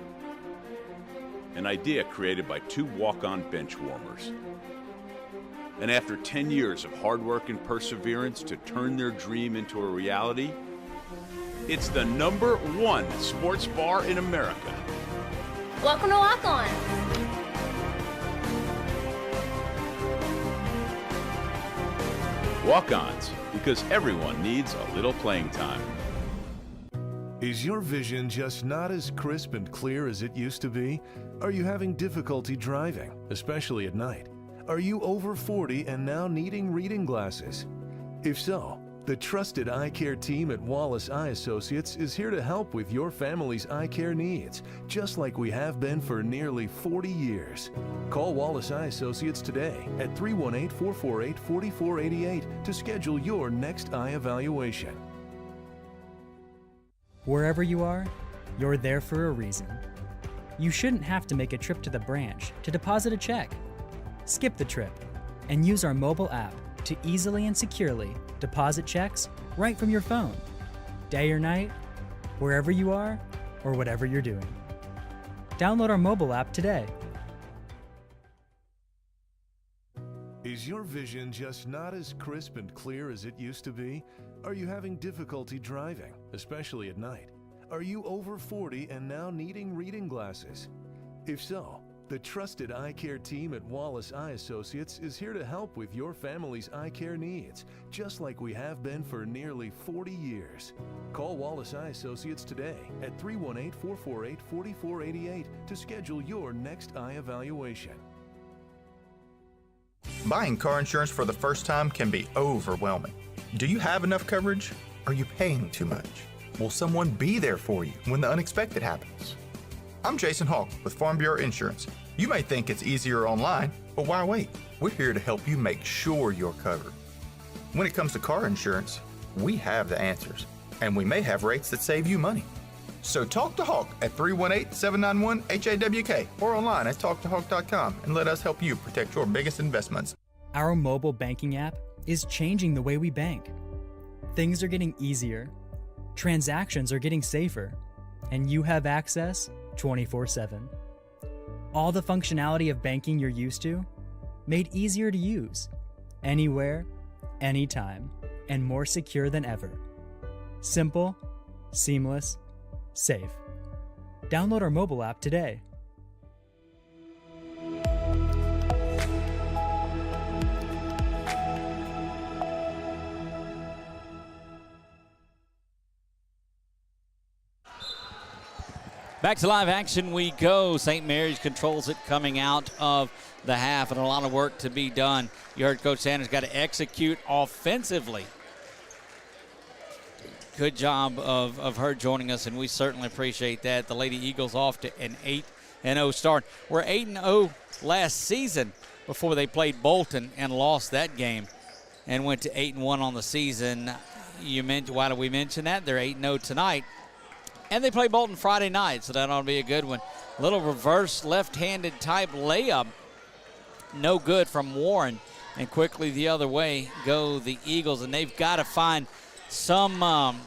An idea created by 2 walk-on bench warmers. And after 10 years of hard work and perseverance to turn their dream into a reality, it's the #1 sports bar in America.
Welcome to Walk On.
Walk-ons, because everyone needs a little playing time.
Is your vision just not as crisp and clear as it used to be? Are you having difficulty driving, especially at night? Are you over 40 and now needing reading glasses? If so, the trusted eye care team at Wallace Eye Associates is here to help with your family's eye care needs, just like we have been for nearly 40 years. Call Wallace Eye Associates today at 318-448-4488 to schedule your next eye evaluation.
Wherever you are, you're there for a reason. You shouldn't have to make a trip to the branch to deposit a check. Skip the trip and use our mobile app to easily and securely deposit checks right from your phone, day or night, wherever you are or whatever you're doing. Download our mobile app today.
Is your vision just not as crisp and clear as it used to be? Are you having difficulty driving, especially at night? Are you over 40 and now needing reading glasses? If so, the trusted eye care team at Wallace Eye Associates is here to help with your family's eye care needs, just like we have been for nearly 40 years. Call Wallace Eye Associates today at 318-448-4488 to schedule your next eye evaluation.
Buying car insurance for the first time can be overwhelming. Do you have enough coverage? Are you paying too much? Will someone be there for you when the unexpected happens? I'm Jason Hawk with Farm Bureau Insurance. You may think it's easier online, but why wait? We're here to help you make sure you're covered. When it comes to car insurance, we have the answers, and we may have rates that save you money. So talk to Hawk at 318-791-HAWK or online at talktohawk.com and let us help you protect your biggest investments.
Our mobile banking app is changing the way we bank. Things are getting easier, transactions are getting safer, and you have access 24/7. All the functionality of banking you're used to, made easier to use, anywhere, anytime, and more secure than ever. Simple, seamless, safe. Download our mobile app today.
Back to live action we go. St. Mary's controls it coming out of the half, and a lot of work to be done. You heard Coach Sanders got to execute offensively. Good job of her joining us, and we certainly appreciate that. The Lady Eagles off to an 8-0 start. We're 8-0 last season before they played Bolton and lost that game and went to 8-1 on the season. You mentioned, why do we mention that? They're 8-0 tonight. And they play Bolton Friday night, so that ought to be a good one. Little reverse left-handed type layup. No good from Warren. And quickly the other way go the Eagles. And they've got to find some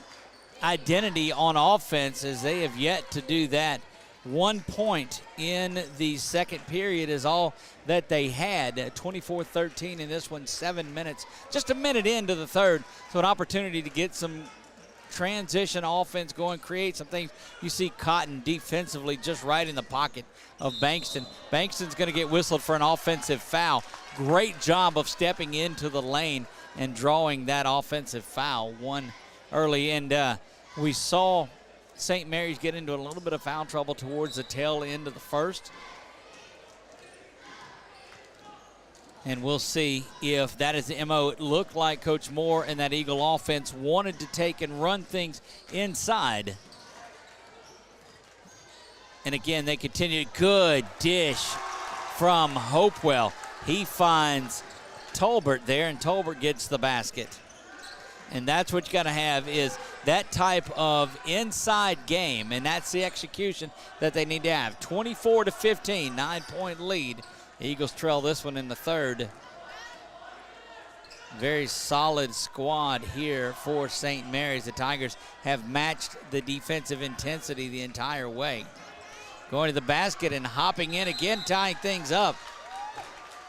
identity on offense, as they have yet to do that. 1 point in the second period is all that they had. 24-13 in this one, 7 minutes. Just a minute into the third. So an opportunity to get some transition offense going, create some things. You see Cotton defensively just right in the pocket of Bankston. Bankston's going to get whistled for an offensive foul. Great job of stepping into the lane and drawing that offensive foul one early. And we saw St. Mary's get into a little bit of foul trouble towards the tail end of the first. And we'll see if that is the MO. It looked like Coach Moore and that Eagle offense wanted to take and run things inside. And again, they continued. Good dish from Hopewell. He finds Tolbert there, and Tolbert gets the basket. And that's what you got to have, is that type of inside game, and that's the execution that they need to have. 24-15, 9-point lead. The Eagles trail this one in the third. Very solid squad here for St. Mary's. The Tigers have matched the defensive intensity the entire way. Going to the basket and hopping in again, tying things up.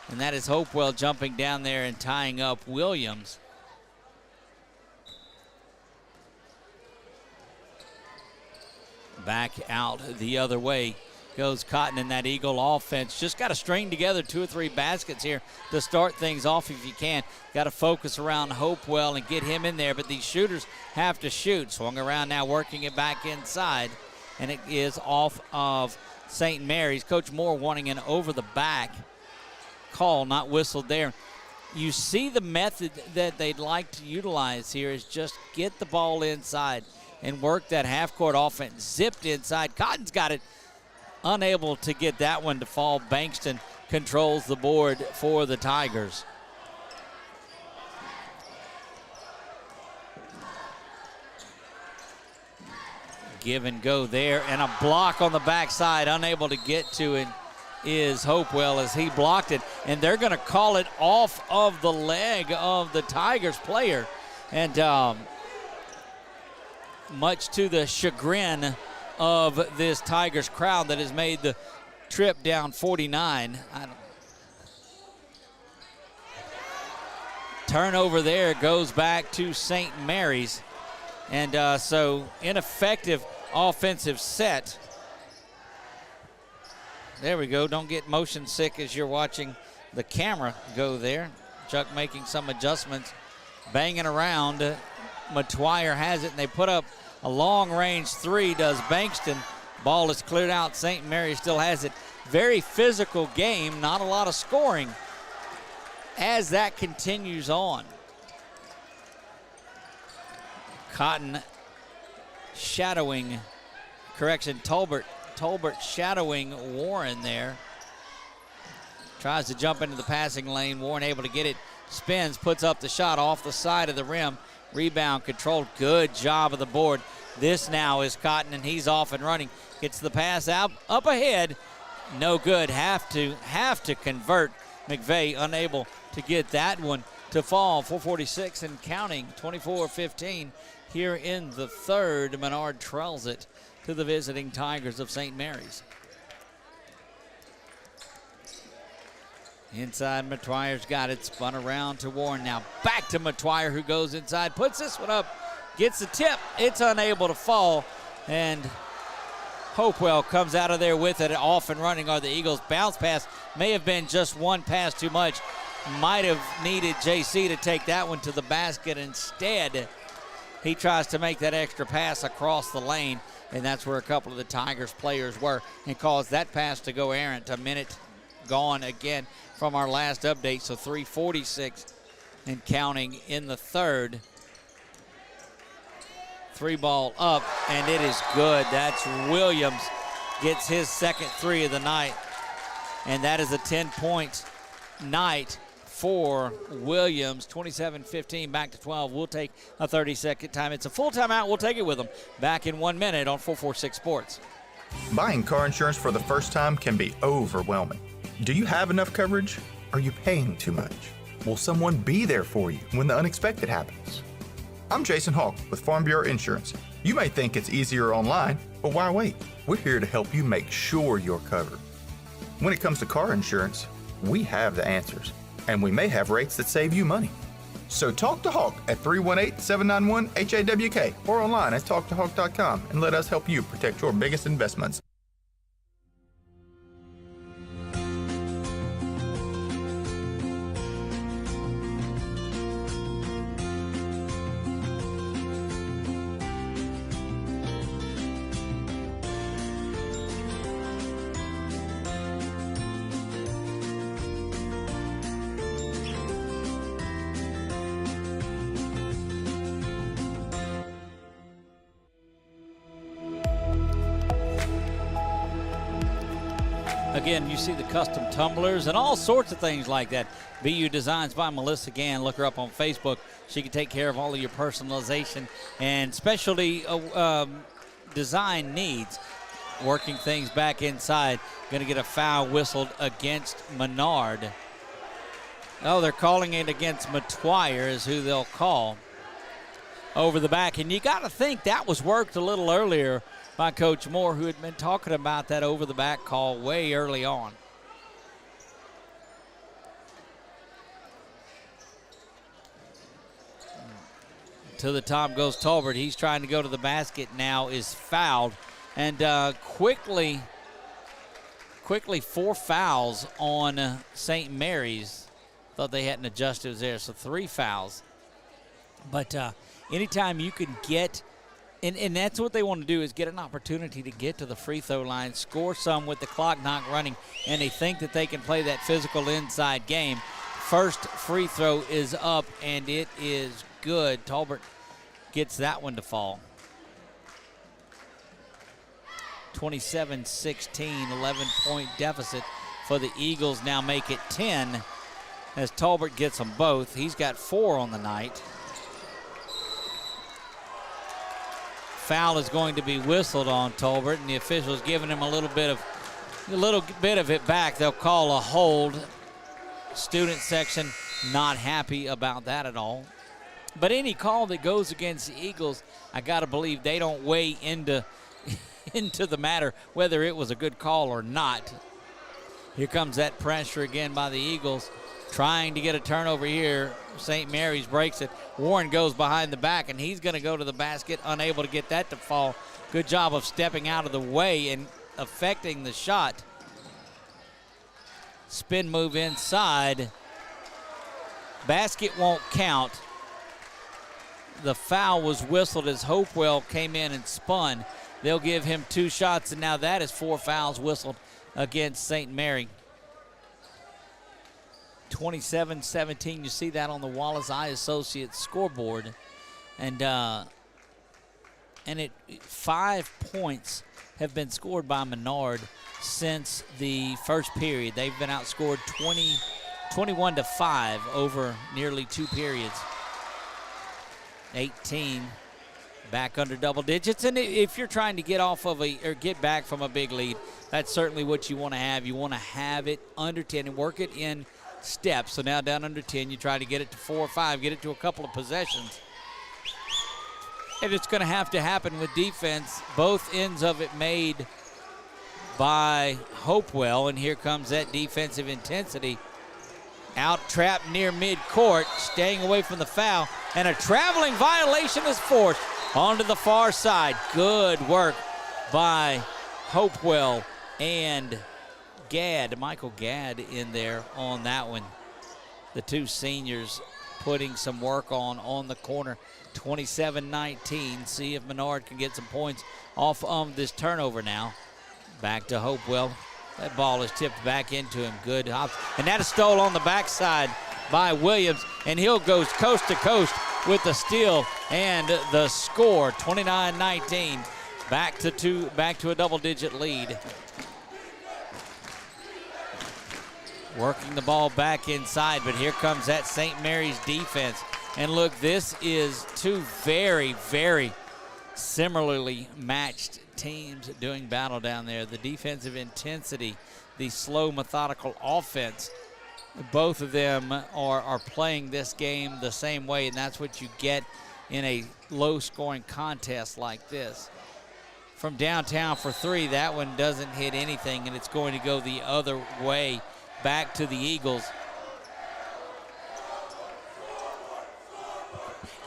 And that is Hopewell jumping down there and tying up Williams. Back out the other way goes Cotton in that Eagle offense. Just got to string together 2 or 3 baskets here to start things off if you can. Got to focus around Hopewell and get him in there, but these shooters have to shoot. Swung around now, working it back inside, and it is off of St. Mary's. Coach Moore wanting an over-the-back call, not whistled there. You see the method that they'd like to utilize here is just get the ball inside and work that half-court offense. Zipped inside. Cotton's got it. Unable to get that one to fall. Bankston controls the board for the Tigers. Give and go there, and a block on the backside. Unable to get to it is Hopewell as he blocked it, and they're going to call it off of the leg of the Tigers player. And much to the chagrin of this Tigers crowd that has made the trip down 49. Turnover there goes back to St. Mary's. And so ineffective offensive set. There we go. Don't get motion sick as you're watching the camera go there. Chuck making some adjustments, banging around. Matwire has it, and they put up a long-range 3, does Bankston. Ball is cleared out. St. Mary still has it. Very physical game, not a lot of scoring as that continues on. Cotton shadowing, Tolbert shadowing Warren there. Tries to jump into the passing lane. Warren able to get it. Spins, puts up the shot off the side of the rim. Rebound controlled. Good job of the board. This now is Cotton, and he's off and running. Gets the pass out, up ahead. No good. Have to convert. McVeigh unable to get that one to fall. 4:46 and counting. 24-15 here in the third. Menard trails it to the visiting Tigers of St. Mary's. Inside, Matwire's got it. Spun around to Warren. Now back to Matwire, who goes inside. Puts this one up. Gets the tip. It's unable to fall. And Hopewell comes out of there with it. Off and running are the Eagles. Bounce pass may have been just one pass too much. Might have needed JC to take that one to the basket. Instead, he tries to make that extra pass across the lane. And that's where a couple of the Tigers players were, and caused that pass to go errant. A minute gone again from our last update, so 3:46 and counting in the third. 3 ball up, and it is good. That's Williams, gets his second 3 of the night, and that is a 10-point night for Williams. 27-15, back to 12. We'll take a 30-second time. It's a full timeout. We'll take it with them. Back in 1 minute on 446 Sports.
Buying car insurance for the first time can be overwhelming. Do you have enough coverage? Are you paying too much? Will someone be there for you when the unexpected happens? I'm Jason Hawk with Farm Bureau Insurance. You may think it's easier online, but why wait? We're here to help you make sure you're covered. When it comes to car insurance, we have the answers, and we may have rates that save you money. So talk to Hawk at 318-791-HAWK or online at talktohawk.com and let us help you protect your biggest investments.
Again, you see the custom tumblers and all sorts of things like that. BU Designs by Melissa Gann. Look her up on Facebook. She can take care of all of your personalization and specialty design needs. Working things back inside. Going to get a foul whistled against Menard. Oh, they're calling it against McTwire is who they'll call over the back. And you got to think that was worked a little earlier by Coach Moore, who had been talking about that over-the-back call way early on. To the top goes Tolbert. He's trying to go to the basket now, is fouled. And quickly 4 fouls on St. Mary's. Thought they hadn't adjusted it there, so 3 fouls. But anytime you can get And that's what they want to do, is get an opportunity to get to the free throw line, score some with the clock not running, and they think that they can play that physical inside game. First free throw is up, and it is good. Tolbert gets that one to fall. 27-16, 11-point deficit for the Eagles. Now make it 10 as Tolbert gets them both. He's got 4 on the night. Foul is going to be whistled on Tolbert, and the officials giving him a little bit of it back. They'll call a hold. Student section not happy about that at all. But any call that goes against the Eagles, I got to believe they don't weigh into the matter whether it was a good call or not. Here comes that pressure again by the Eagles, trying to get a turnover here. St. Mary's breaks it. Warren goes behind the back, and he's going to go to the basket, unable to get that to fall. Good job of stepping out of the way and affecting the shot. Spin move inside. Basket won't count. The foul was whistled as Hopewell came in and spun. They'll give him 2 shots, and now that is 4 fouls whistled against St. Mary. 27-17, you see that on the Wallace Eye Associates scoreboard. And 5 points have been scored by Menard since the first period. They've been outscored 21-5 over nearly 2 periods. 18 back under double digits, and if you're trying to get back from a big lead, that's certainly what you want to have. You want to have it under 10 and work it in steps. So now down under 10, you try to get it to 4 or 5, get it to a couple of possessions. And it's going to have to happen with defense. Both ends of it made by Hopewell, and here comes that defensive intensity. Out trapped near midcourt, staying away from the foul, and a traveling violation is forced onto the far side. Good work by Hopewell and Michael Gadd in there on that one. The 2 seniors putting some work on the corner. 27-19. See if Menard can get some points off of this turnover now. Back to Hopewell. That ball is tipped back into him. Good hops. And that is stole on the backside by Williams. And he'll go coast to coast with the steal and the score. 29-19. Back to a double-digit lead. Working the ball back inside, but here comes that St. Mary's defense. And look, this is two very, very similarly matched teams doing battle down there. The defensive intensity, the slow, methodical offense, both of them are playing this game the same way, and that's what you get in a low-scoring contest like this. From downtown for three, that one doesn't hit anything, and it's going to go the other way back to the Eagles.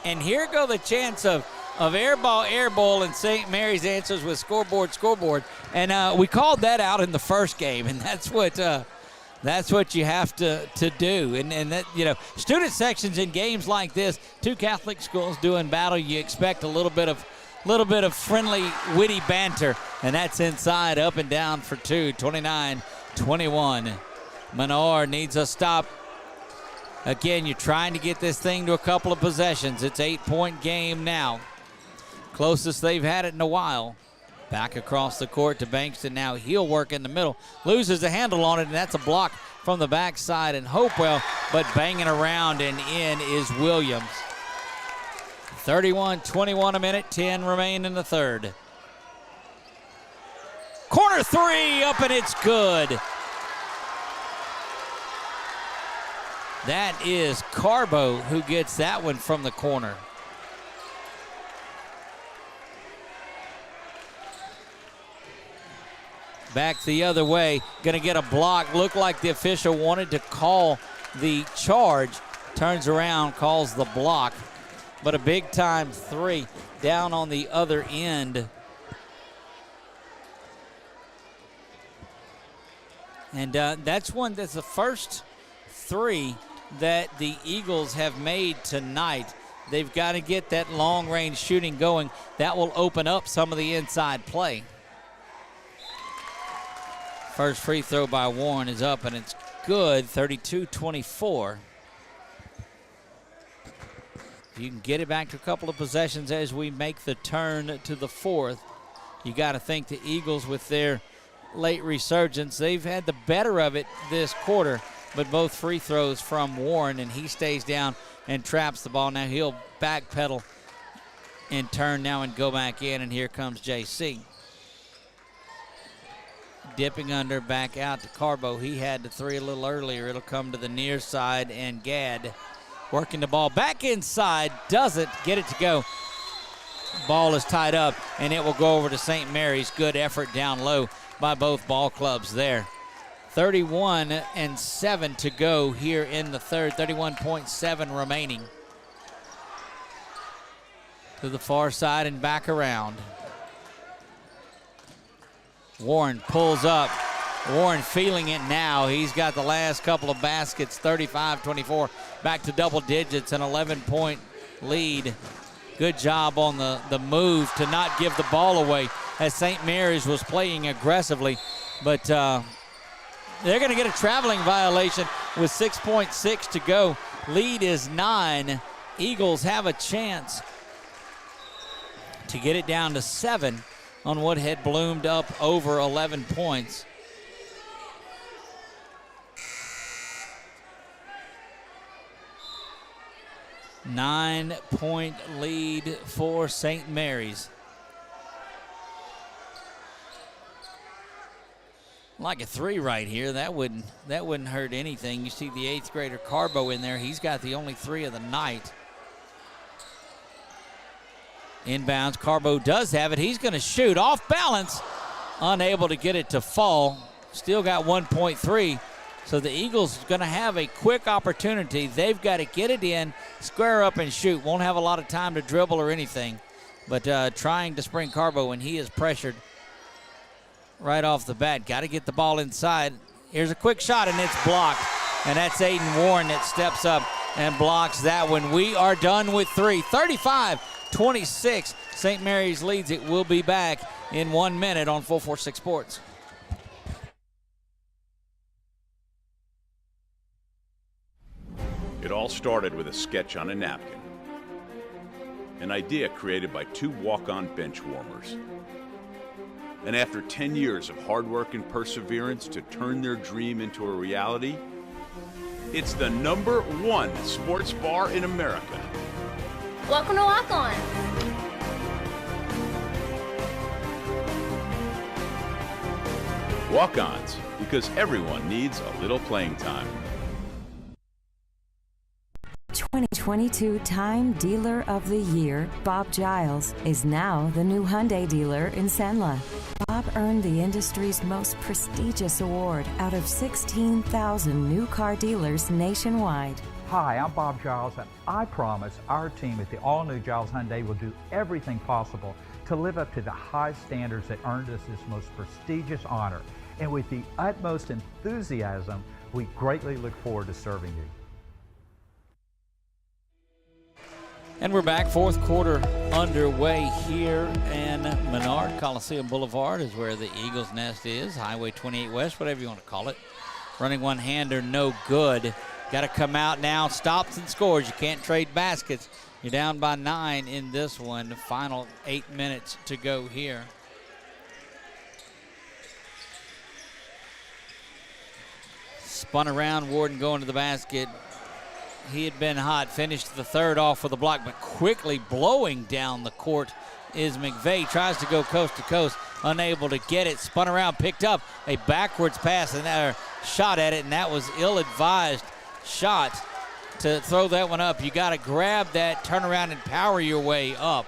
And here go the chance of air ball, and St. Mary's answers with scoreboard. And we called that out in the first game, and that's what you have to do. And that, you know, student sections in games like this, two Catholic schools doing battle, you expect a little bit of friendly, witty banter, and that's inside, up and down for two, 29-21. Menard needs a stop. Again, you're trying to get this thing to a couple of possessions. It's 8-point game now. Closest they've had it in a while. Back across the court to Bankston now. He'll work in the middle. Loses the handle on it, and that's a block from the backside. And Hopewell, but banging around and in is Williams. 31-21 a minute, 10 remain in the third. Corner three, up and it's good. That is Carbo who gets that one from the corner. Back the other way, gonna get a block. Looked like the official wanted to call the charge. Turns around, calls the block. But a big time three down on the other end. And that's the first three that the Eagles have made tonight. They've got to get that long range shooting going. That will open up some of the inside play. First free throw by Warren is up and it's good, 32-24. You can get it back to a couple of possessions as we make the turn to the fourth. You got to think the Eagles with their late resurgence, they've had the better of it this quarter, but both free throws from Warren, and he stays down and traps the ball. Now he'll backpedal and turn now and go back in, and here comes JC. Dipping under, back out to Carbo. He had the three a little earlier. It'll come to the near side, and Gadd working the ball back inside, doesn't get it to go. Ball is tied up, and it will go over to St. Mary's. Good effort down low by both ball clubs there. 31-7 to go here in the third, 31.7 remaining. To the far side and back around. Warren pulls up. Warren feeling it now. He's got the last couple of baskets, 35-24, back to double digits, an 11-point lead. Good job on the move to not give the ball away as St. Mary's was playing aggressively. But they're going to get a traveling violation with 6.6 to go. Lead is 9. Eagles have a chance to get it down to 7 on what had bloomed up over 11 points. Nine-point lead for St. Mary's. Like a three right here, that wouldn't hurt anything. You see the 8th grader Carbo in there. He's got the only three of the night. Inbounds, Carbo does have it. He's going to shoot off balance. Unable to get it to fall. Still got 1.3. So the Eagles are going to have a quick opportunity. They've got to get it in, square up and shoot. Won't have a lot of time to dribble or anything. But trying to spring Carbo when he is pressured right off the bat. Got to get the ball inside. Here's a quick shot, and it's blocked. And that's Aiden Warren that steps up and blocks that one. We are done with three. 35-26. St. Mary's leads it. We'll be back in 1 minute on 446 Sports.
It all started with a sketch on a napkin. An idea created by two walk-on bench warmers. And after 10 years of hard work and perseverance to turn their dream into a reality, It's the #1 sports bar in America.
Welcome to Walk On.
Walk-Ons, because everyone needs a little playing time.
2022 Time Dealer of the Year, Bob Giles, is now the new Hyundai dealer in Senla. Bob earned the industry's most prestigious award out of 16,000 new car dealers nationwide.
Hi, I'm Bob Giles, and I promise our team at the all-new Giles Hyundai will do everything possible to live up to the high standards that earned us this most prestigious honor. And with the utmost enthusiasm, we greatly look forward to serving you.
And we're back, fourth quarter underway here in Menard. Coliseum Boulevard is where the Eagles' nest is, Highway 28 West, whatever you want to call it. Running one-hander, no good. Got to come out now, stops and scores. You can't trade baskets. You're down by 9 in this one. The final 8 minutes to go here. Spun around, Warden going to the basket. He had been hot, finished the third off with a block, but quickly blowing down the court is McVeigh. Tries to go coast to coast, unable to get it. Spun around, picked up a backwards pass and shot at it, and that was ill-advised shot to throw that one up. You got to grab that, turn around, and power your way up.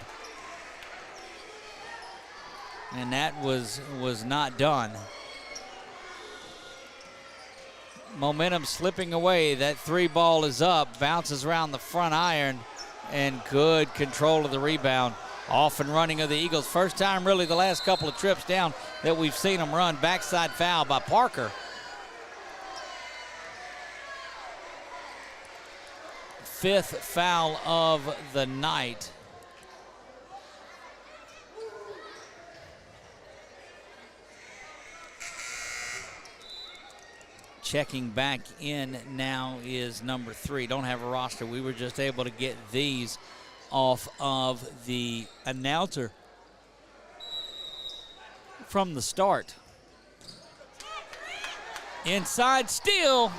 And that was not done. Momentum slipping away. That three ball is up, bounces around the front iron, and good control of the rebound. Off and running of the Eagles. First time really the last couple of trips down that we've seen them run. Backside foul by Parker. Fifth foul of the night. Checking back in now is number 3. Don't have a roster. We were just able to get these off of the announcer from the start. Inside steal,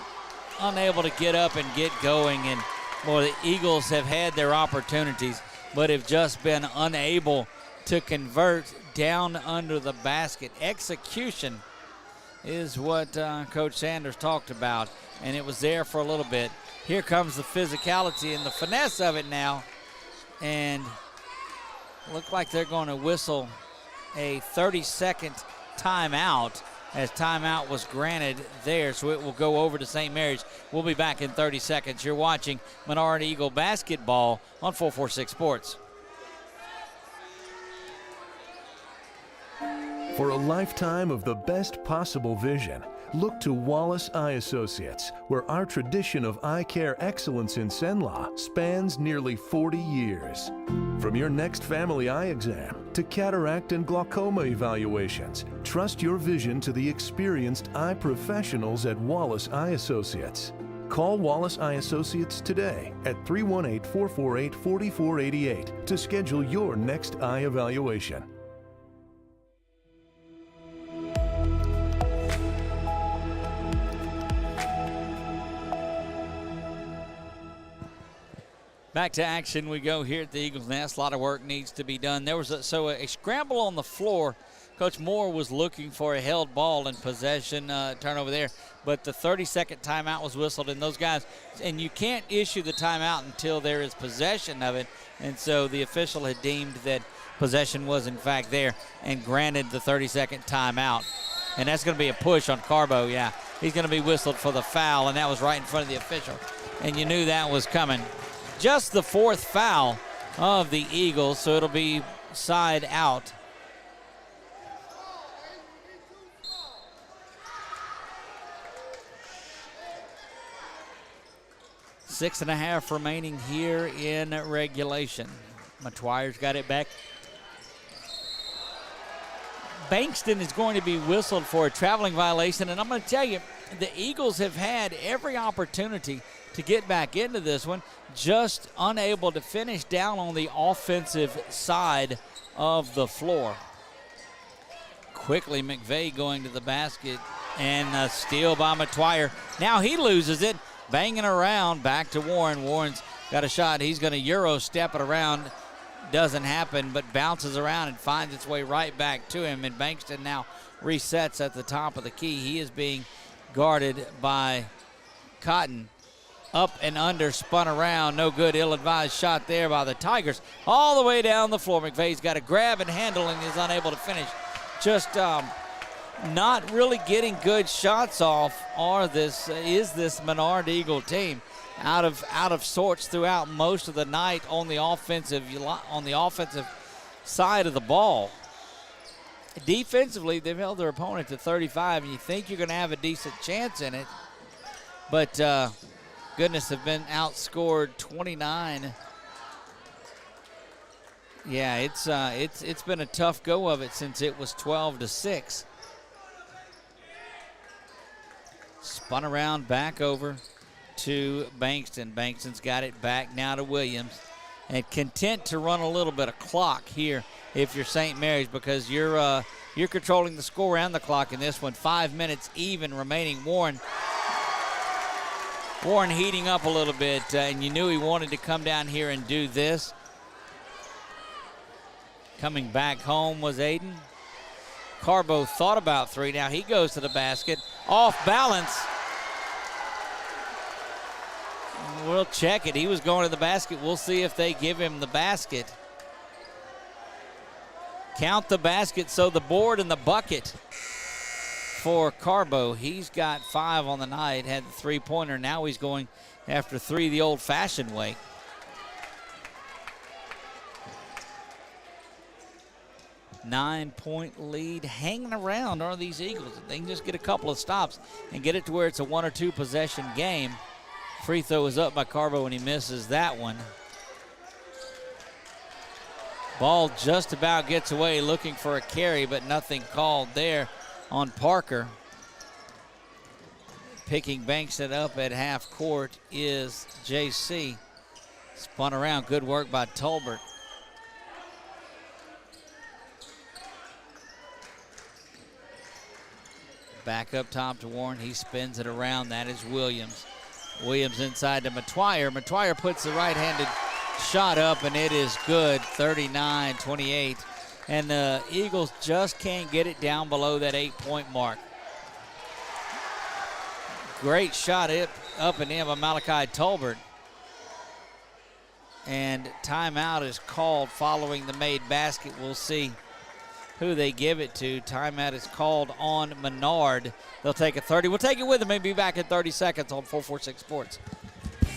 unable to get up and get going. And boy, the Eagles have had their opportunities, but have just been unable to convert down under the basket. Execution is what Coach Sanders talked about, and it was there for a little bit. Here comes the physicality and the finesse of it now, and look like they're going to whistle a 30-second timeout, as timeout was granted there, so it will go over to St. Mary's. We'll be back in 30 seconds. You're watching Menard Eagle basketball on 446 Sports.
For a lifetime of the best possible vision, look to Wallace Eye Associates, where our tradition of eye care excellence in Senla spans nearly 40 years. From your next family eye exam to cataract and glaucoma evaluations, trust your vision to the experienced eye professionals at Wallace Eye Associates. Call Wallace Eye Associates today at 318-448-4488 to schedule your next eye evaluation.
Back to action we go here at the Eagles' Nest. A lot of work needs to be done. There was a scramble on the floor. Coach Moore was looking for a held ball in possession, turnover there. But the 30-second timeout was whistled, and those guys, and you can't issue the timeout until there is possession of it. And so the official had deemed that possession was in fact there and granted the 30-second timeout. And that's going to be a push on Carbo, yeah. He's going to be whistled for the foul, and that was right in front of the official. And you knew that was coming. Just the fourth foul of the Eagles, so it'll be side out. Six and a half remaining here in regulation. McTwire's got it back. Bankston is going to be whistled for a traveling violation, and I'm going to tell you, the Eagles have had every opportunity to get back into this one, just unable to finish down on the offensive side of the floor. Quickly, McVeigh going to the basket, and a steal by McTwire. Now he loses it, banging around. Back to Warren. Warren's got a shot. He's going to Euro step it around. Doesn't happen, but bounces around and finds its way right back to him. And Bankston now resets at the top of the key. He is being guarded by Cotton. Up and under, spun around. No good, ill-advised shot there by the Tigers. All the way down the floor. McVeigh's got to grab and handle and is unable to finish. Just not really getting good shots off. This Menard Eagle team out of sorts throughout most of the night on the offensive side of the ball. Defensively, they've held their opponent to 35, and you think you're going to have a decent chance in it, but goodness, have been outscored 29. Yeah, it's been a tough go of it since it was 12-6. Spun around back over to Bankston. Bankston's got it back now to Williams, and content to run a little bit of clock here if you're St. Mary's, because you're controlling the score and the clock in this one. 5 minutes even remaining. Warren heating up a little bit, and you knew he wanted to come down here and do this. Coming back home was Aiden. Carbo thought about three. Now he goes to the basket. Off balance. We'll check it. He was going to the basket. We'll see if they give him the basket. Count the basket, so the board and the bucket for Carbo. He's got 5 on the night, had the three-pointer. Now he's going after 3 the old-fashioned way. Nine-point lead hanging around are these Eagles. If they can just get a couple of stops and get it to where it's a 1 or 2 possession game. Free throw is up by Carbo and he misses that one. Ball just about gets away, looking for a carry, but nothing called there on Parker. Picking Bankston up at half court is JC. Spun around, good work by Tolbert. Back up top to Warren, he spins it around, that is Williams. Williams inside to Matuire. Matuire puts the right-handed shot up, and it is good, 39-28. And the Eagles just can't get it down below that 8-point mark. Great shot up and in by Malachi Tolbert. And timeout is called following the made basket. We'll see who they give it to. Timeout is called on Menard. They'll take a 30. We'll take it with them and be back in 30 seconds on 446 Sports.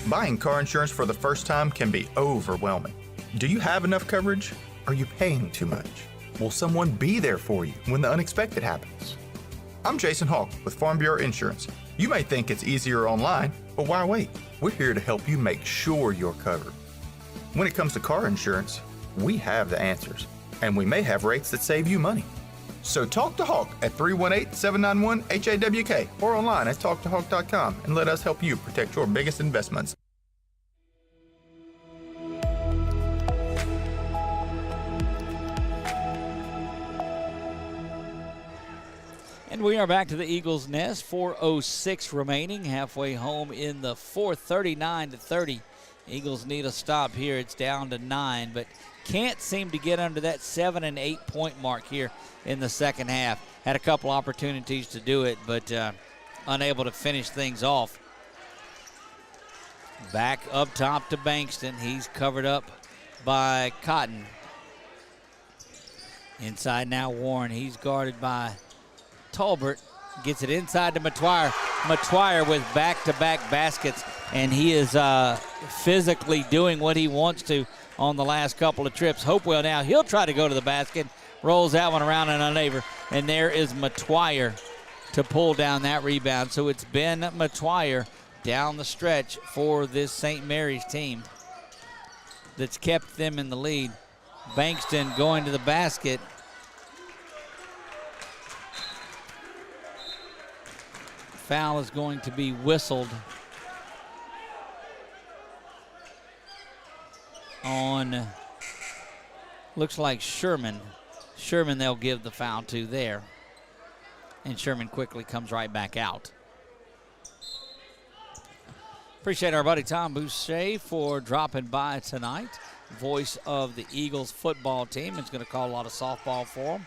Buying car insurance for the first time can be overwhelming. Do you have enough coverage? Are you paying too much? Will someone be there for you when the unexpected happens? I'm Jason Hawk with Farm Bureau Insurance. You may think it's easier online, but why wait? We're here to help you make sure you're covered. When it comes to car insurance, we have the answers, and we may have rates that save you money. So talk to Hawk at 318-791-HAWK or online at talktohawk.com and let us help you protect your biggest investments.
And we are back to the Eagles' Nest. 4:06 remaining, halfway home in the fourth, 39-30. Eagles need a stop here. It's down to 9, but can't seem to get under that 7 and 8 point mark here in the second half. Had a couple opportunities to do it, but unable to finish things off. Back up top to Bankston. He's covered up by Cotton. Inside now Warren. He's guarded by Tolbert. Gets it inside to Matuire. Matuire with back-to-back baskets, and he is physically doing what he wants to on the last couple of trips. Hopewell now, he'll try to go to the basket. Rolls that one around and unable. And there is Matuire to pull down that rebound. So it's been Matuire down the stretch for this St. Mary's team that's kept them in the lead. Bankston going to the basket. Foul is going to be whistled on, looks like Sherman. Sherman they'll give the foul to there. And Sherman quickly comes right back out. Appreciate our buddy Tom Boucher for dropping by tonight. Voice of the Eagles football team. Is going to call a lot of softball for him.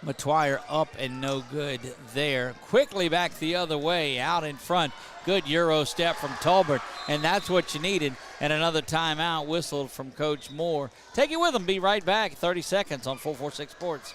Matwire up and no good there. Quickly back the other way, out in front. Good Euro step from Tolbert, and that's what you needed. And another timeout whistled from Coach Moore. Take it with him. Be right back. 30 seconds on 446 Sports.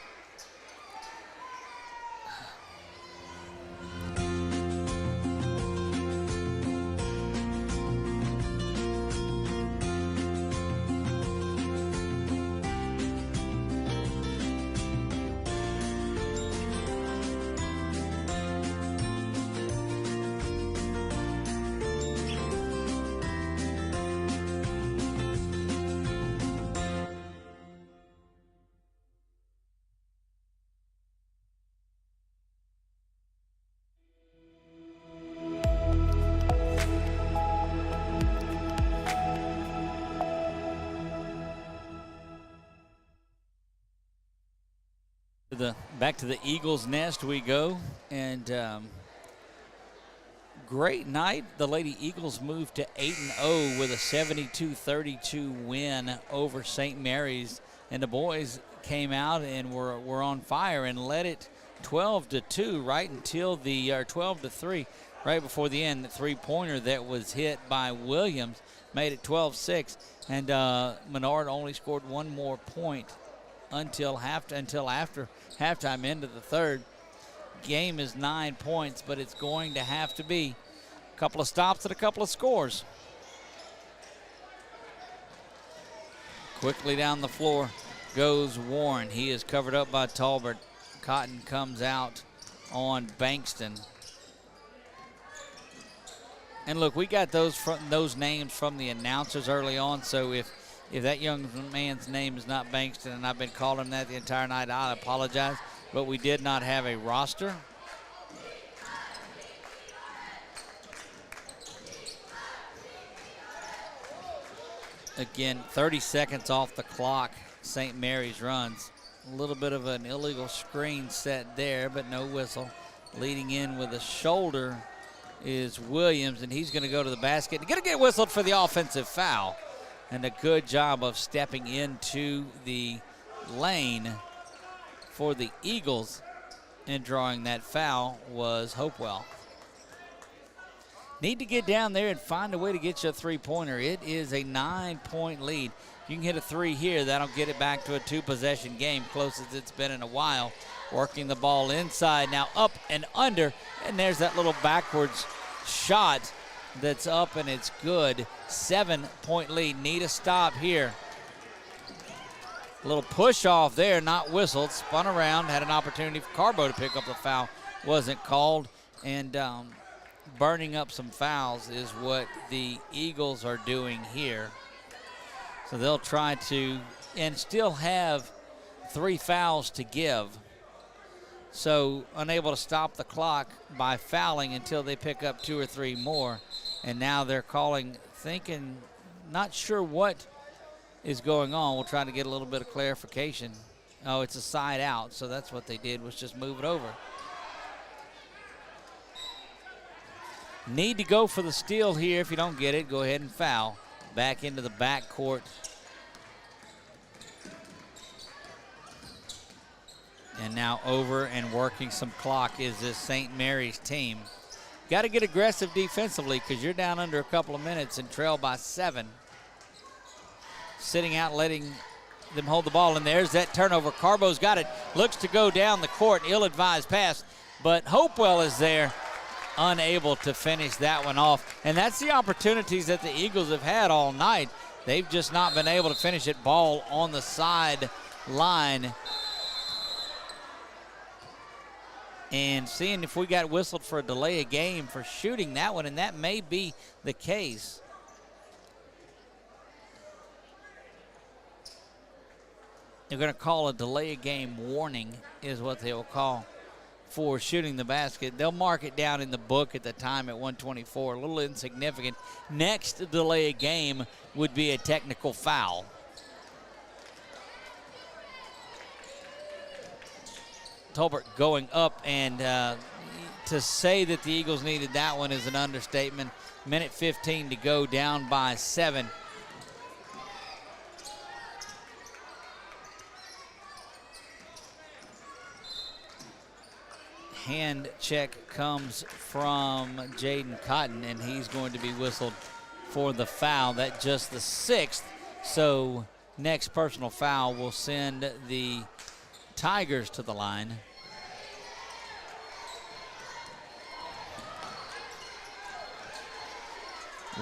Back to the Eagles' nest we go, and great night. The Lady Eagles moved to 8-0 with a 72-32 win over St. Mary's, and the boys came out and were on fire and led it 12-2 right until the 12-3 right before the end. The three-pointer that was hit by Williams made it 12-6, and Menard only scored one more point until after halftime into the third. Game is 9 points, but it's going to have to be a couple of stops and a couple of scores. Quickly down the floor goes Warren. He is covered up by Tolbert. Cotton comes out on Bankston. And look, we got those names from the announcers early on, so if that young man's name is not Bankston, and I've been calling him that the entire night, I apologize, but we did not have a roster. Again, 30 seconds off the clock, St. Mary's runs. A little bit of an illegal screen set there, but no whistle. Leading in with a shoulder is Williams, and he's going to go to the basket. Going to get whistled for the offensive foul. And a good job of stepping into the lane for the Eagles and drawing that foul was Hopewell. Need to get down there and find a way to get you a three-pointer. It is a 9-point lead. If you can hit a three here, that'll get it back to a two-possession game, close as it's been in a while. Working the ball inside, now up and under, and there's that little backwards shot that's up, and it's good. 7-point lead. Need a stop here. A little push off there, not whistled. Spun around, had an opportunity for Carbo to pick up the foul. Wasn't called, and burning up some fouls is what the Eagles are doing here. So they'll try to, and still have 3 fouls to give. So unable to stop the clock by fouling until they pick up 2 or 3 more. And now they're calling, thinking, not sure what is going on. We'll try to get a little bit of clarification. Oh, it's a side out, so that's what they did, was just move it over. Need to go for the steal here. If you don't get it, go ahead and foul. Back into the backcourt. And now over and working some clock is this St. Mary's team. Got to get aggressive defensively because you're down under a couple of minutes and trail by 7. Sitting out, letting them hold the ball, and there's that turnover. Carbo's got it, looks to go down the court, ill-advised pass, but Hopewell is there, unable to finish that one off. And that's the opportunities that the Eagles have had all night. They've just not been able to finish it. Ball on the sideline. And seeing if we got whistled for a delay of game for shooting that one, and that may be the case. They're going to call a delay of game warning is what they will call for shooting the basket. They'll mark it down in the book at the time at 124, a little insignificant. Next delay of game would be a technical foul. Tolbert going up, and to say that the Eagles needed that one is an understatement. Minute 15 to go, down by 7. Hand check comes from Jaden Cotton, and he's going to be whistled for the foul. That's just the 6th. So next personal foul will send the Tigers to the line.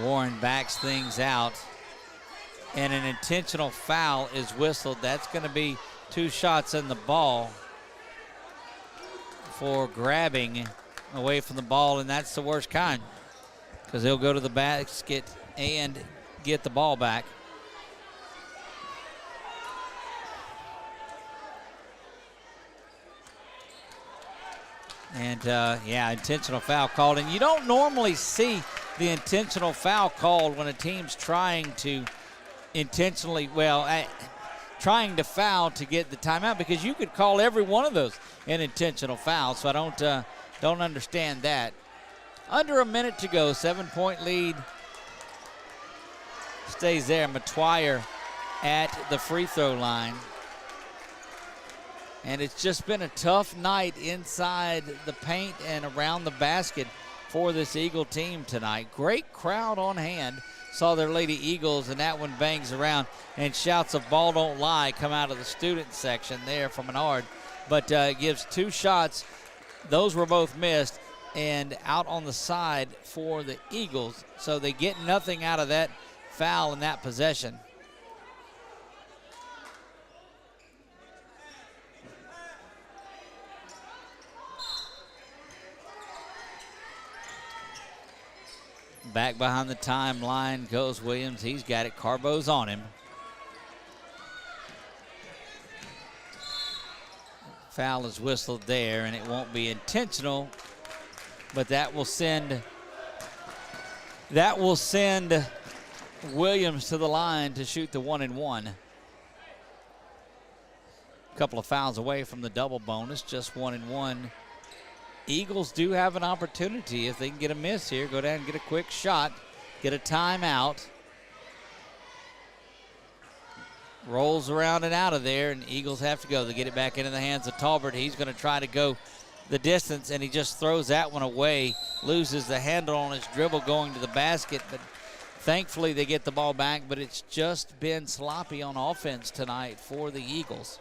Warren backs things out, and an intentional foul is whistled. That's going to be 2 shots in the ball for grabbing away from the ball, and that's the worst kind because he'll go to the basket and get the ball back. And, intentional foul called. And you don't normally see the intentional foul called when a team's trying to trying to foul to get the timeout, because you could call every one of those an intentional foul. So I don't understand that. Under a minute to go, 7-point lead stays there. Matwire at the free throw line. And it's just been a tough night inside the paint and around the basket for this Eagle team tonight. Great crowd on hand. Saw their Lady Eagles, and that one bangs around, and shouts of "Ball Don't Lie" come out of the student section there from Menard. But gives 2 shots. Those were both missed, and out on the side for the Eagles. So they get nothing out of that foul in that possession. Back behind the timeline goes Williams. He's got it. Carbo's on him. Foul is whistled there, and it won't be intentional, but that will send Williams to the line to shoot the 1-and-1. A couple of fouls away from the double bonus, just 1-and-1. Eagles do have an opportunity if they can get a miss here. Go down and get a quick shot, get a timeout. Rolls around and out of there, and Eagles have to go. They get it back into the hands of Talbert. He's going to try to go the distance, and he just throws that one away, loses the handle on his dribble going to the basket, but thankfully they get the ball back, but it's just been sloppy on offense tonight for the Eagles.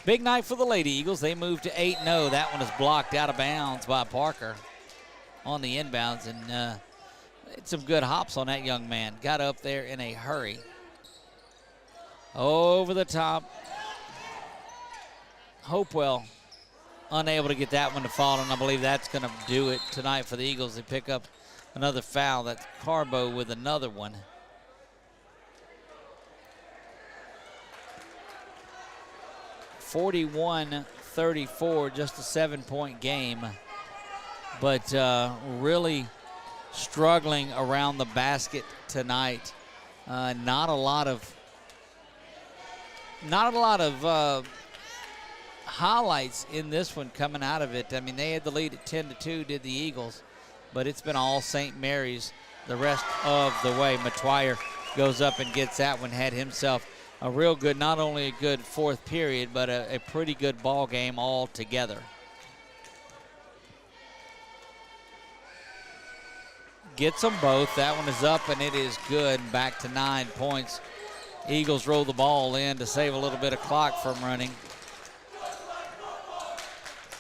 Big night for the Lady Eagles. They move to 8-0. That one is blocked out of bounds by Parker on the inbounds, and had some good hops on that young man. Got up there in a hurry. Over the top. Hopewell unable to get that one to fall, and I believe that's going to do it tonight for the Eagles. They pick up another foul. That's Carbo with another one. (41-34), just a 7-point game, but really struggling around the basket tonight. Not a lot of highlights in this one coming out of it. I mean, they had the lead at 10-2, did the Eagles, but it's been all St. Mary's the rest of the way. Matwire goes up and gets that one, had himself a real good, not only a good fourth period, but a pretty good ball game altogether. Gets them both. That one is up, and it is good. Back to 9 points. Eagles roll the ball in to save a little bit of clock from running.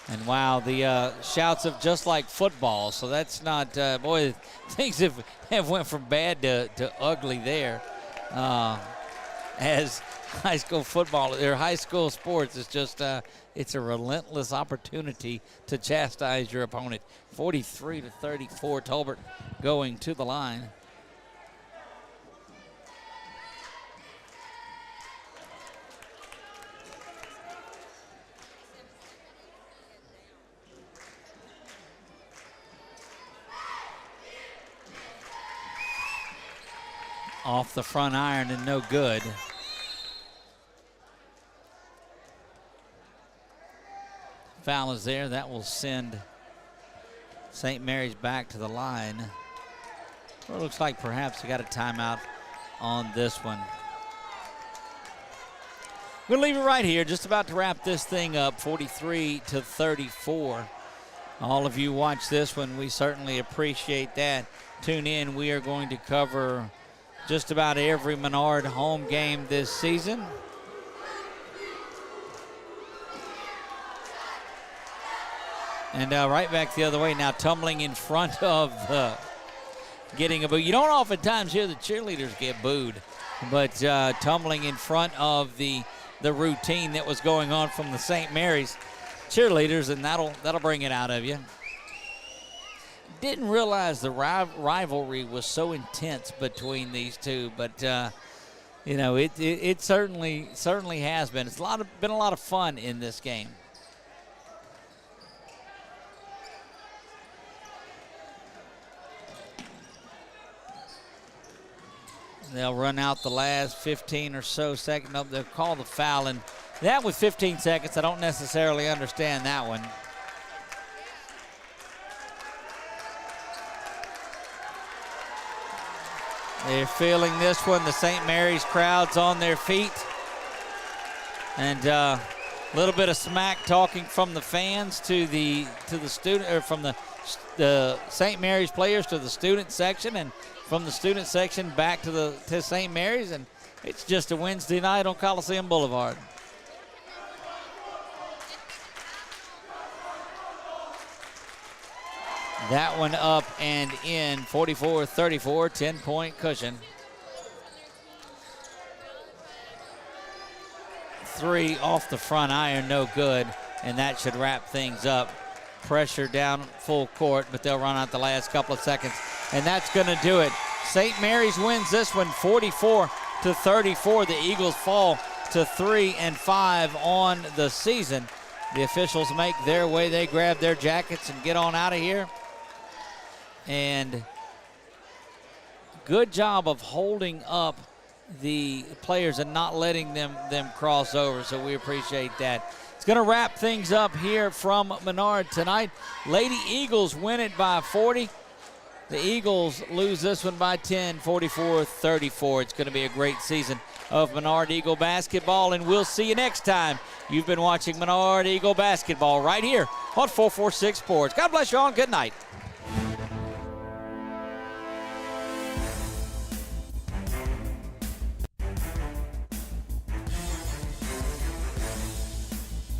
And wow, the shouts of just like football. So that's not, boy, things have went from bad to ugly there. As high school football, or high school sports is just, it's a relentless opportunity to chastise your opponent. 43-34, Tolbert going to the line. Off the front iron and no good. Foul is there. That will send St. Mary's back to the line. Well, it looks like perhaps they got a timeout on this one. We'll leave it right here. Just about to wrap this thing up, 43-34. All of you watch this one. We certainly appreciate that. Tune in. We are going to cover just about every Menard home game this season. And right back the other way now, tumbling in front of getting a boo. You don't oftentimes hear the cheerleaders get booed, but tumbling in front of the routine that was going on from the St. Mary's cheerleaders, and that'll bring it out of you. Didn't realize the rivalry was so intense between these two, but you know, it certainly has been. It's been a lot of fun in this game. They'll run out the last 15 or so seconds. They'll call the foul, and that was 15 seconds. I don't necessarily understand that one. They're feeling this one. The St. Mary's crowd's on their feet. And a little bit of smack talking from the fans to the student, or from the St. Mary's players to the student section, and from the student section back to St. Mary's, and it's just a Wednesday night on Coliseum Boulevard. That one up and in, 44-34, 10-point cushion. 3 off the front iron, no good, and that should wrap things up. Pressure down full court, but they'll run out the last couple of seconds, and that's going to do it. St. Mary's wins this one 44-34. The Eagles fall to 3-5 on the season. The officials make their way. They grab their jackets and get on out of here. And good job of holding up the players and not letting them cross over, so we appreciate that. It's going to wrap things up here from Menard tonight. Lady Eagles win it by 40. The Eagles lose this one by 10, 44-34. It's going to be a great season of Menard Eagle basketball, and we'll see you next time. You've been watching Menard Eagle basketball right here on 446 Sports. God bless you all, and good night.